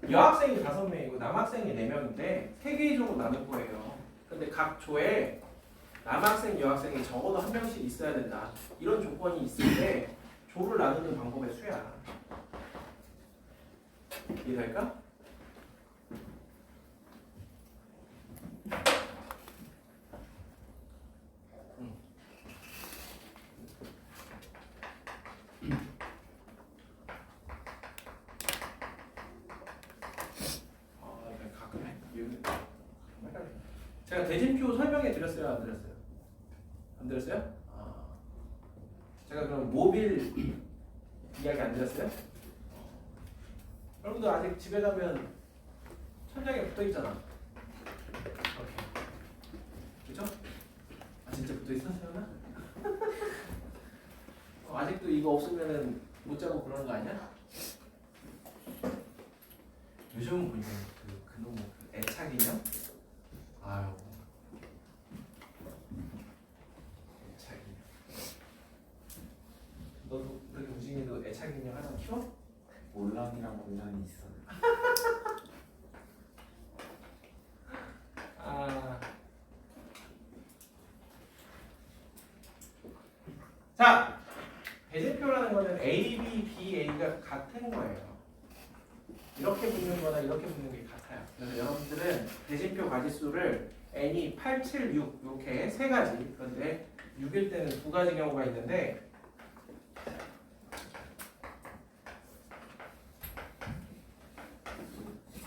여학생이 5명이고 남학생이 4명인데 3개의 조로 나눌 거예요. 근데 각 조에 남학생, 여학생이 적어도 한 명씩 있어야 된다. 이런 조건이 있을 때 조를 나누는 방법의 수야. 이해될까? 제가 대진표 설명해 드렸어요, 안 드렸어요? 안 드렸어요? 제가 그럼 모빌 이야기 안 드렸어요? 여러분들 아직 집에 가면 천장에 붙어 있잖아. 이렇게. 그죠? 아 진짜 붙어 있었어요? 아직도 이거 없으면은 못 자고 그러는 거 아니야? 요즘 보니까 그놈 애착인형? 아유. 애착인형. 너도 그렇게 우진이도 애착인형 하나 키워? 올랑이랑 공장이 있어. 자, 대진표라는 거는 A, B, B, A가 같은 거예요. 이렇게 붙는 거나 이렇게 붙는 게 같아요. 그래서 여러분들은 대진표 가지수를 N이 8, 7, 6 이렇게 세 가지. 그런데 6일 때는 두 가지 경우가 있는데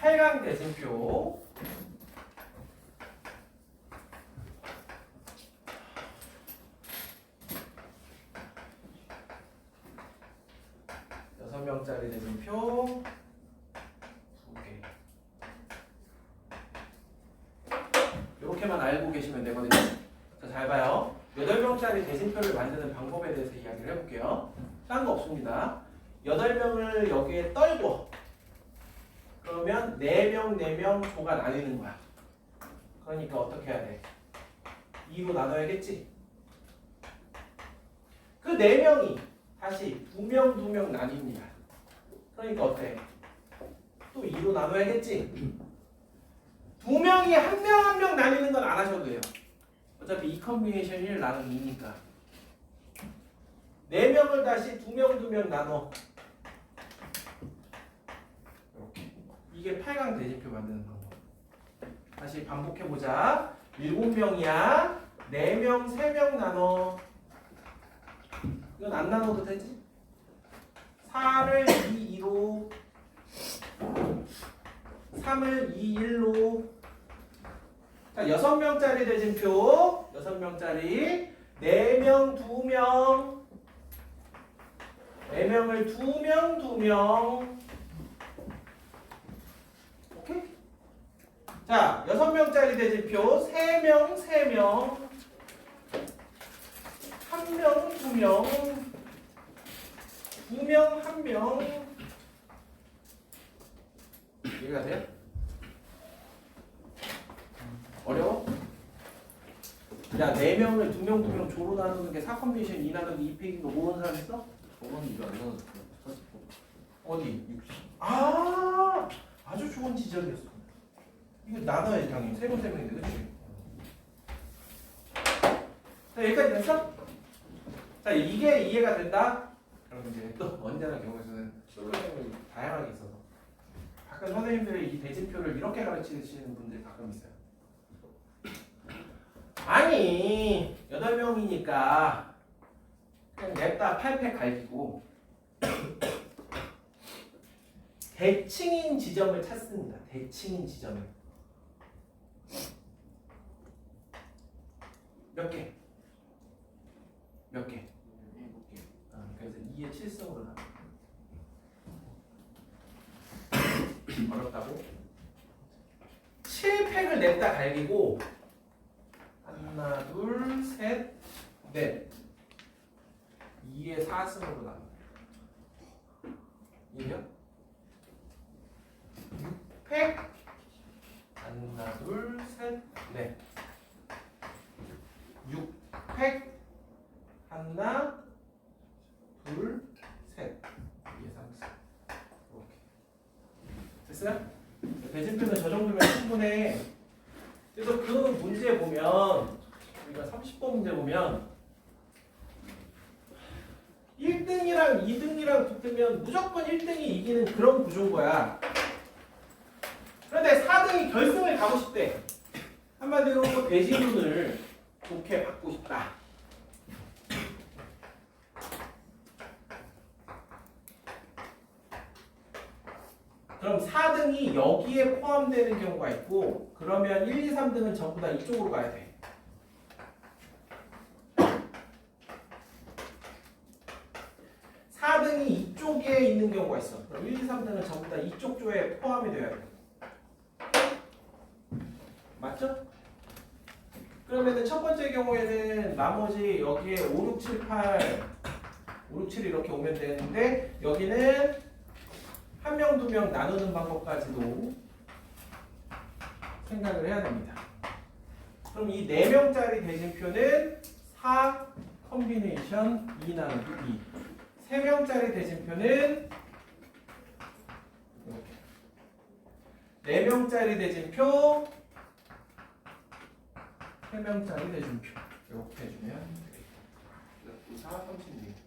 8강 대진표 여섯 명짜리 대진표 2개 이렇게만 알고 계시면 되거든요. 자, 잘 봐요. 8명짜리 대진표를 만드는 방법에 대해서 이야기를 해볼게요. 딴 거 없습니다. 8명을 여기에 떨고 그러면 4명, 4명 조가 나뉘는 거야. 그러니까 어떻게 해야 돼? 2로 나눠야겠지? 그 4명이 다시 2명, 2명 나뉩니다. 그러니까 어때? 또 2로 나눠야겠지? 2명이 한 명 한 명 나뉘는 건 안 하셔도 돼요. 어차피 이 컨비네이션 1 나누기 2니까 4명을 다시 2명, 2명 나눠. 이렇게. 이게 8강 대진표 만드는 방법. 다시 반복해보자. 7명이야. 4명, 3명 나눠. 이건 안 나눠도 되지? 4를 2, 2로 3을 2, 1로 자, 6명짜리 대진표 6명짜리 4명, 2명 4명을 2명, 2명 오케이? 자, 6명짜리 대진표 3명, 3명 1명, 2명 2명, 1명 이해가 돼요? 어려워? 야, 4명을 2명, 2명 조로 나누는 게 4컨비네이션 2 나누기 2팩인 거 모르는 사람 있어? 저번에 이거 안 나왔어. 어디? 60. 아, 아주 좋은 지적이었어. 이거 나눠야지 당연히 3명, 3명인데 그치? 자, 여기까지 됐어? 자, 이게 이해가 된다? 그럼 이제 또 언제나 경우에서는 솔루션이 다양하게 있어서 가끔 선생님들이 이 대진표를 이렇게 가르치시는 분들이 가끔 있어요. 아니 8명이니까 그냥 냅다 8팩 갈기고 대칭인 지점을 찾습니다. 대칭인 지점을 몇 개? 몇 개? 7개. 그래서 2의 7승으로 나눠. 어렵다고? 7팩을 냈다 갈기고 하나 둘 셋 넷 2의 4승으로 나눠 이래요? 6팩 하나 둘 셋 넷 6팩 하나 둘 셋 2의 3승 이렇게 됐어요? 대진표는 저 정도면 충분해. 그래서 그 문제 보면 우리가 30번 문제 보면 1등이랑 2등이랑 붙으면 무조건 1등이 이기는 그런 구조인 거야. 그런데 4등이 결승을 가고 싶대. 한마디로 대진운을 좋게 받고 싶다. 그럼 4등이 여기에 포함되는 경우가 있고 그러면 1, 2, 3등은 전부 다 이쪽으로 가야 돼. 등이 이쪽에 있는 경우가 있어. 그럼 1, 2, 3등은 전부 다 이쪽 조에 포함이 돼야 돼. 맞죠? 그러면은 첫 번째 경우에는 나머지 여기에 5, 6, 7, 8, 5, 6, 7 이렇게 오면 되는데 여기는 한 명, 두 명 나누는 방법까지도 생각을 해야 됩니다. 그럼 이 4명짜리 대진표는 4 컴비네이션 2 나누기 2. 3명짜리 대진표는 이렇게 4명짜리 대진표 3명짜리 대진표 이렇게 해주면 되겠다. 4, 36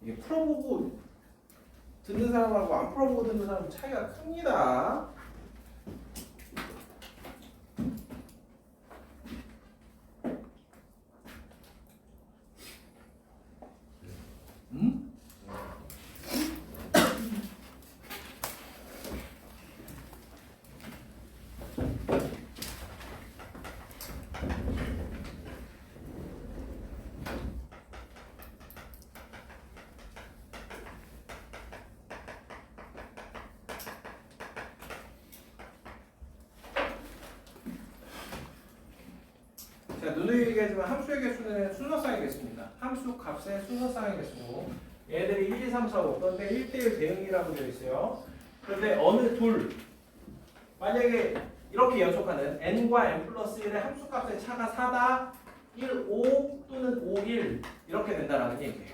이게 풀어보고 듣는 사람하고 안 풀어보고 듣는 사람은 차이가 큽니다. 자, 누누이 얘기하지만 함수의 개수는 순서상의 개수입니다. 함수 값의 순서상의 개수. 얘들이 1, 2, 3, 4, 5. 그런데 1대1 대응이라고 되어 있어요. 그런데 어느 둘, 만약에 이렇게 연속하는 n과 n 플러스 1의 함수 값의 차가 4다, 1, 5 또는 5, 1 이렇게 된다라는 얘기예요.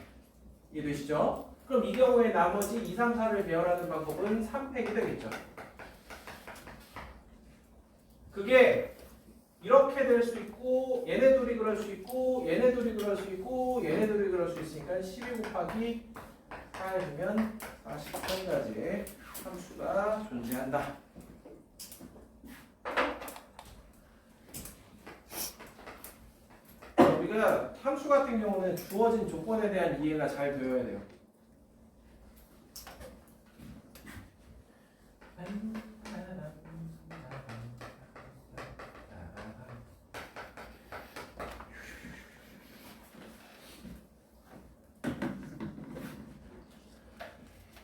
이해되시죠? 그럼 이 경우에 나머지 2, 3, 4를 배열하는 방법은 3팩이 되겠죠. 그게 이렇게 될 수 있고 얘네 둘이 그럴 수 있고 얘네 둘이 그럴 수 있고 얘네 둘이 그럴 수 있으니까 12 곱하기 4 해주면 48가지의 함수가 존재한다. 우리가 함수 같은 경우는 주어진 조건에 대한 이해가 잘 되어야 돼요.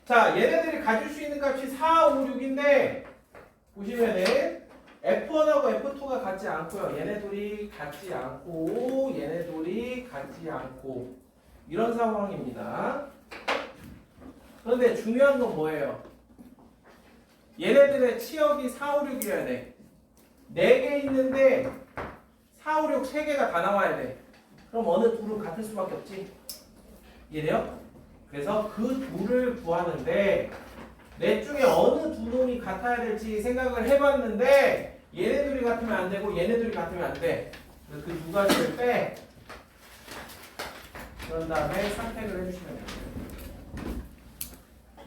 자, 얘네들이 가질 수 있는 값이 4, 5, 6인데 보시면은 F1하고 F2가 같지 않고요. 얘네들이 같지 않고 얘네들이 같지 않고 이런 상황입니다. 그런데 중요한 건 뭐예요? 얘네들의 치역이 4, 5, 6이어야 돼. 4개 있는데 4, 5, 6 3개가 다 나와야 돼. 그럼 어느 둘은 같을 수밖에 없지. 이해돼요? 그래서 그 둘을 구하는데 넷 중에 어느 두 놈이 같아야 될지 생각을 해봤는데 얘네들이 같으면 안 되고 얘네들이 같으면 안 돼. 그래서 그 두 가지를 빼. 그런 다음에 선택을 해주시면 돼요.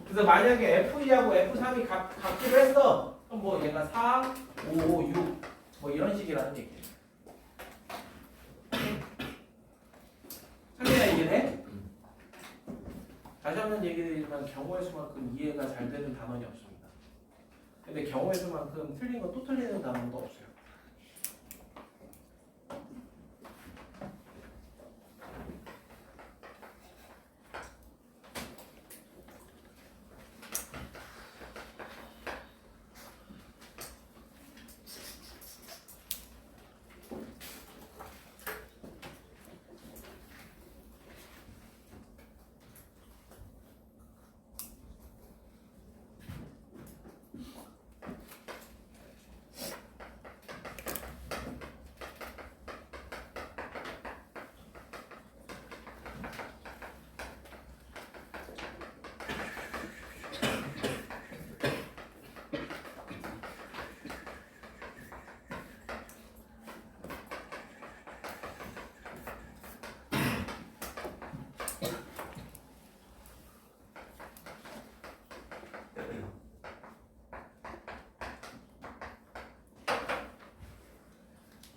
그래서 만약에 F2하고 F3이 같기로 했어. 그럼 뭐 얘가 4, 5, 6 뭐 이런 식이라는 얘기예요. 상대가 이해돼? 다시 한번 얘기드리지만 경우의 수만큼 이해가 잘 되는 단원이 없습니다. 근데 경우의 수만큼 틀린 거 또 틀리는 단원도 없어요.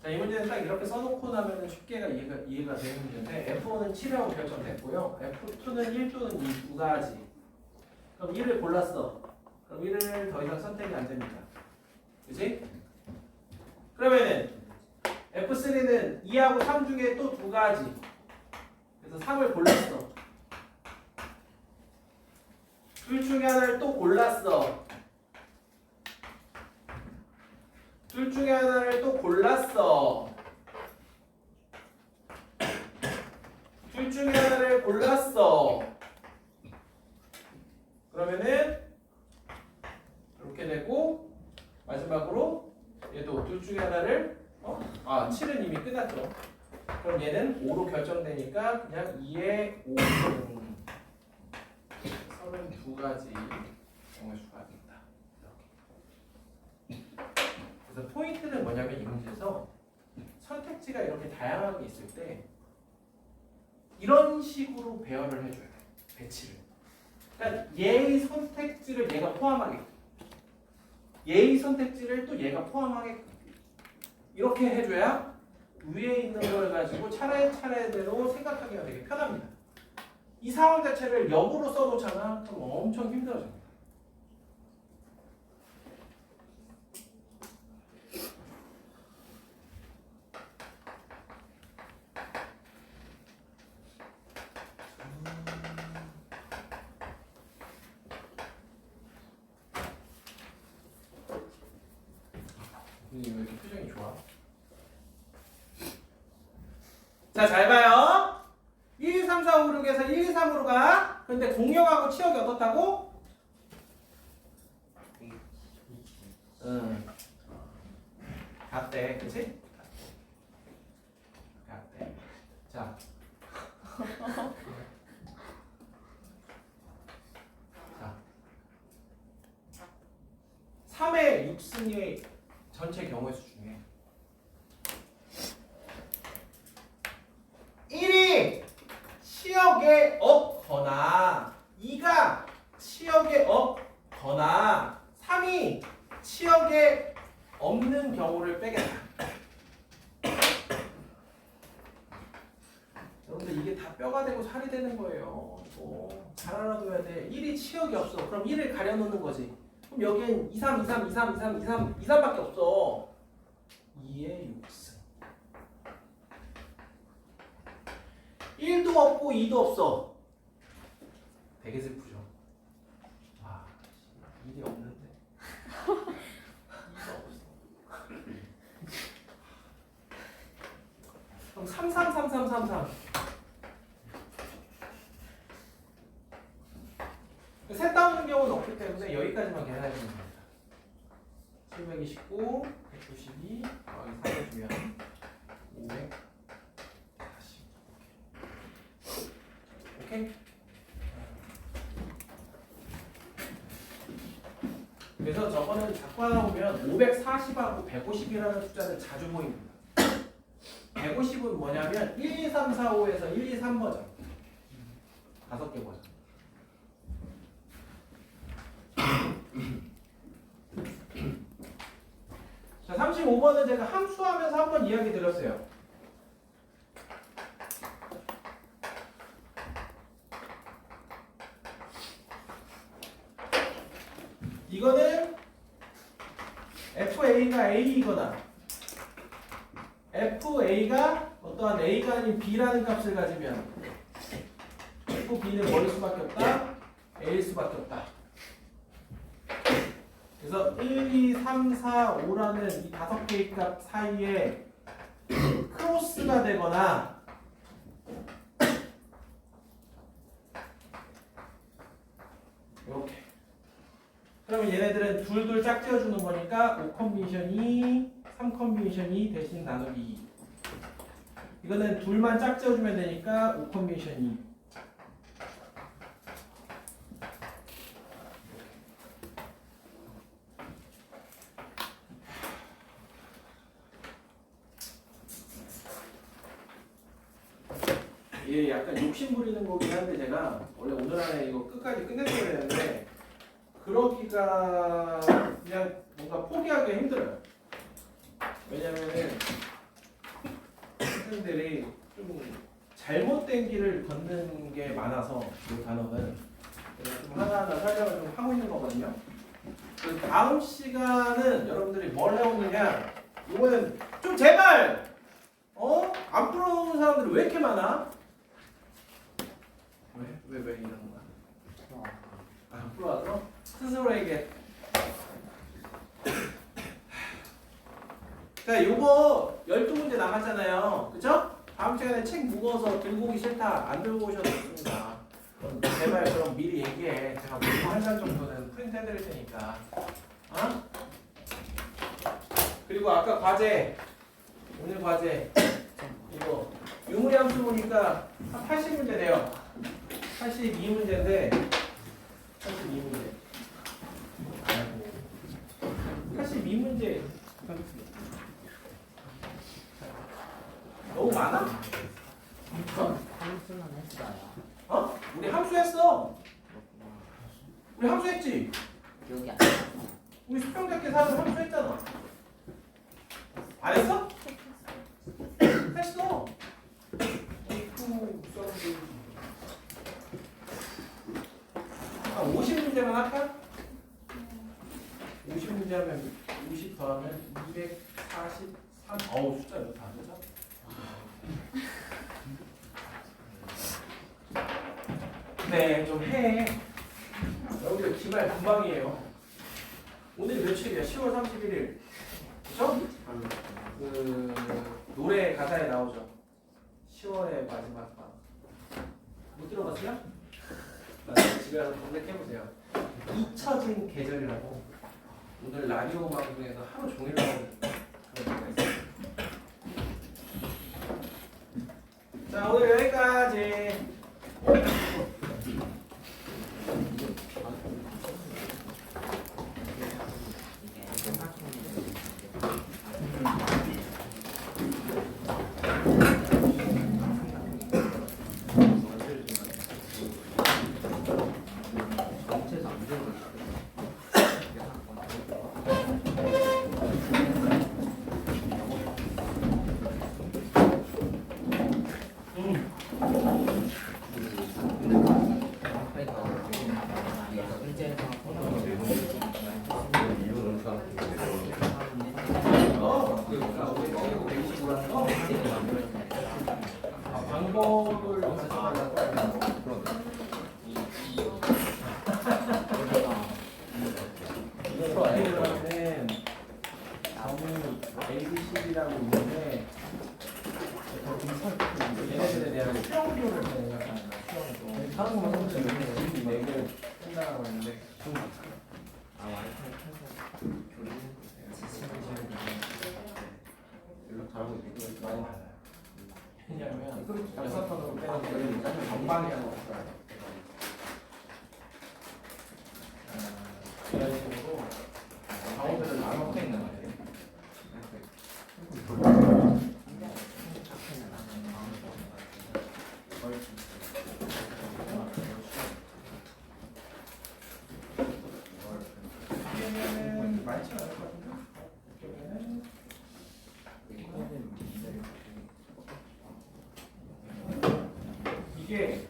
자, 이 문제는 딱 이렇게 써놓고 나면 쉽게 이해가 되는 문제인데 F1은 7이라고 결정됐고요. F2는 1 또는 2 두 가지. 그럼 1을 골랐어. 그럼 1을 더 이상 선택이 안 됩니다. 그치? 그러면은 F3는 2하고 3 중에 또 두 가지. 그래서 3을 골랐어. 둘 중에 하나를 또 골랐어. 둘 중에 하나를 또 골랐어. 둘 중에 하나를 골랐어. 그러면은 이렇게 되고 마지막으로 얘도 둘 중에 하나를 7은 이미 끝났죠. 그럼 얘는 5로 결정되니까 그냥 2에 5는 32가지 경우의 수가 된다. 그래서 포인트는 뭐냐면 이 문제에서 선택지가 이렇게 다양하게 있을 때 이런 식으로 배열을 해줘야 돼. 배치를. 그러니까 얘의 선택지를 얘가 포함하게끔, 얘의 선택지를 또 얘가 포함하게끔 이렇게 해줘야 위에 있는 걸 가지고 차례차례대로 생각하기가 되게 편합니다. 이 상황 자체를 역으로 써놓잖아. 그럼 엄청 힘들어집니다. 왜 이렇게 표정이 좋아? 자, 잘 봐요. 1, 2, 3, 4, 5, 6에서 1, 2, 3으로 가. 근데 공역하고 치역이 어떻다고? 같대. 그치? 같대. 자. 자. 3의 6승의 전체 경우의 수 중에 1이 치역에 없거나 2가 치역에 없거나 3이 치역에 없는 경우를 빼겠다. 여러분들 이게 다 뼈가 되고 살이 되는 거예요. 잘 알아둬야 돼. 1이 치역이 없어. 그럼 1을 가려놓는 거지. 그럼 여기엔 2, 3, 2, 3, 2, 3, 2, 3, 2, 3, 2, 3밖에 없어. 2에 6승. 1도 없고 2도 없어. 되게 슬프죠. 와, 1이 없는데. 2가 없어. 그럼 3, 3, 3, 3, 3, 3. 셋 다 없는 경우는 없기 때문에 여기까지만 계산해 주면 됩니다. 729, 192, 여기 3을 주면 540. 오케이? 그래서 저거는 자꾸 하다 보면 540하고 150이라는 숫자는 자주 보입니다. 150은 뭐냐면 1, 2, 3, 4, 5에서 1, 2, 3 버전. 5개 버전. 자, 35번은 제가 함수하면서 한번 이야기 드렸어요. 이거는 FA가 A이거나 FA가 어떠한 A가 아닌 B라는 값을 가지면 FB는 뭐일 수밖에 없다? A일 수밖에 없다. 그래서 1, 2, 3, 4, 5라는 이 5개의 값 사이에 크로스가 되거나 이렇게 그러면 얘네들은 둘둘 짝지어주는 거니까 5컨비니션이 3컨비니션이 대신 나누기 2. 이거는 둘만 짝지어주면 되니까 5컨비니션이 2. 얘 약간 욕심 부리는 거긴 한데 제가 원래 오늘 안에 이거 끝까지 끝냈어야 되는데 그러기가 그냥 뭔가 포기하기가 힘들어요. 왜냐면은 학생들이 좀 잘못된 길을 걷는 게 많아서 그 단어는 그래서 좀 하나하나 설명을 좀 하고 있는 거거든요. 그 다음 시간은 여러분들이 뭘 해오느냐 이거는 좀 제발 안 풀어오는 사람들이 왜 이렇게 많아? 왜 이런 거야? 안 풀어와서 스스로에게 자 요거 12문제 남았잖아요 그쵸? 다음 시간에 책 무거워서 들고 오기 싫다 안 들고 오셔도 좋습니다 제발 그럼 미리 얘기해 제가 무슨 한 장 정도는 프린트 해드릴 테니까 그리고 아까 과제 오늘 과제 이거 유무리 함수 보니까 한 80문제 돼요 82문제인데 82문제 82문제 너무 많아? 함수는 했어요. 우리 함수 했어 우리 함수 했지? 기억이 안 나요. 우리 수평적계 사는 함수 했잖아 안 했어? 했어 한 50문제만 할까? 50문제 하면 50 더하면 243 어우 숫자 이거 다 되죠? 네, 좀 해. 여러분들 기말 금방이에요. 오늘이 며칠이야? 10월 31일. 그쵸? 그 노래 가사에 나오죠. 10월의 마지막 밤. 못 들어봤어요? 나중에 집에 가서 검색해보세요. 잊혀진 계절이라고. 오늘 라디오 방송에서 하루 종일 나오는 그런 노래가 있어요. 자, 오늘 여기까지. 방법을 말씀하려고 이것도 아이들한테는 점이 ABCD라고 있는데 얘네들에 대한 수영비율을 생각합니다. 수영도 다른 거 말하면 4개를 끝나라고 했는데 와이파이 켜서 연락 잘하고 있는 거 많이 달라요. 왜냐면 역사편으로 빼는 거는 전방향 없어요. 이런 식으로 방어들을 나눠서 있는 거예요. 이게는 많지 않을 것 같은데? 이쪽에는 이게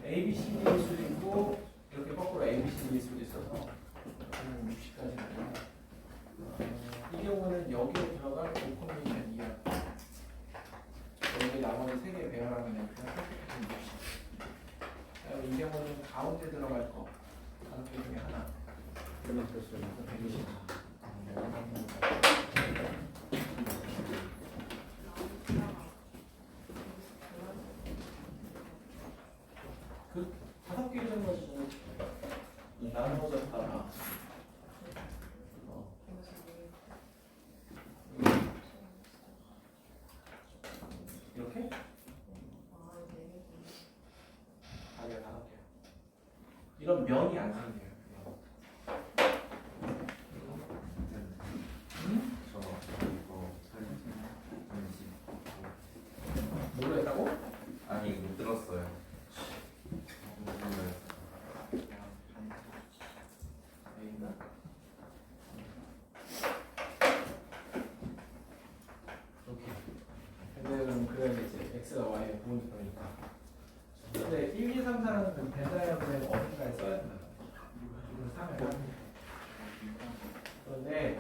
ABCD일 수도 있고 이렇게 거꾸로 ABCD 60일 수도 있어서 60까지는 아니고 이 경우는 여기에 들어갈 고코미션 2야. 여기 나머지 3개 배열하면 그냥 선택해주면 되지. 그다음에 이 경우는 가운데 들어갈 거 5개 중에 하나. 그러면 됐어요. 120. 그 5개 정도 가지고 나눠졌다가 이렇게? 아니야, 5개. 이런 면이 안 생겨요. 저 이거 사진 전시 뭘로 했다고? 아니 못 들었어요. A인가? 이렇게. 근데 그럼 그래야 이제 X와 Y의 부분이니까. 근데 1, 2, 3, 4는 그 벤다이어그램 어딘가에 써야 된다. 이걸 3을 그런데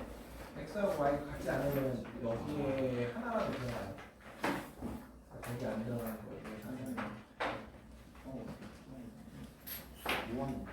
X하고 Y가 같지 않으면 여기에 하나라도 들어가요. 되게 안 들어가는 거예요. 무한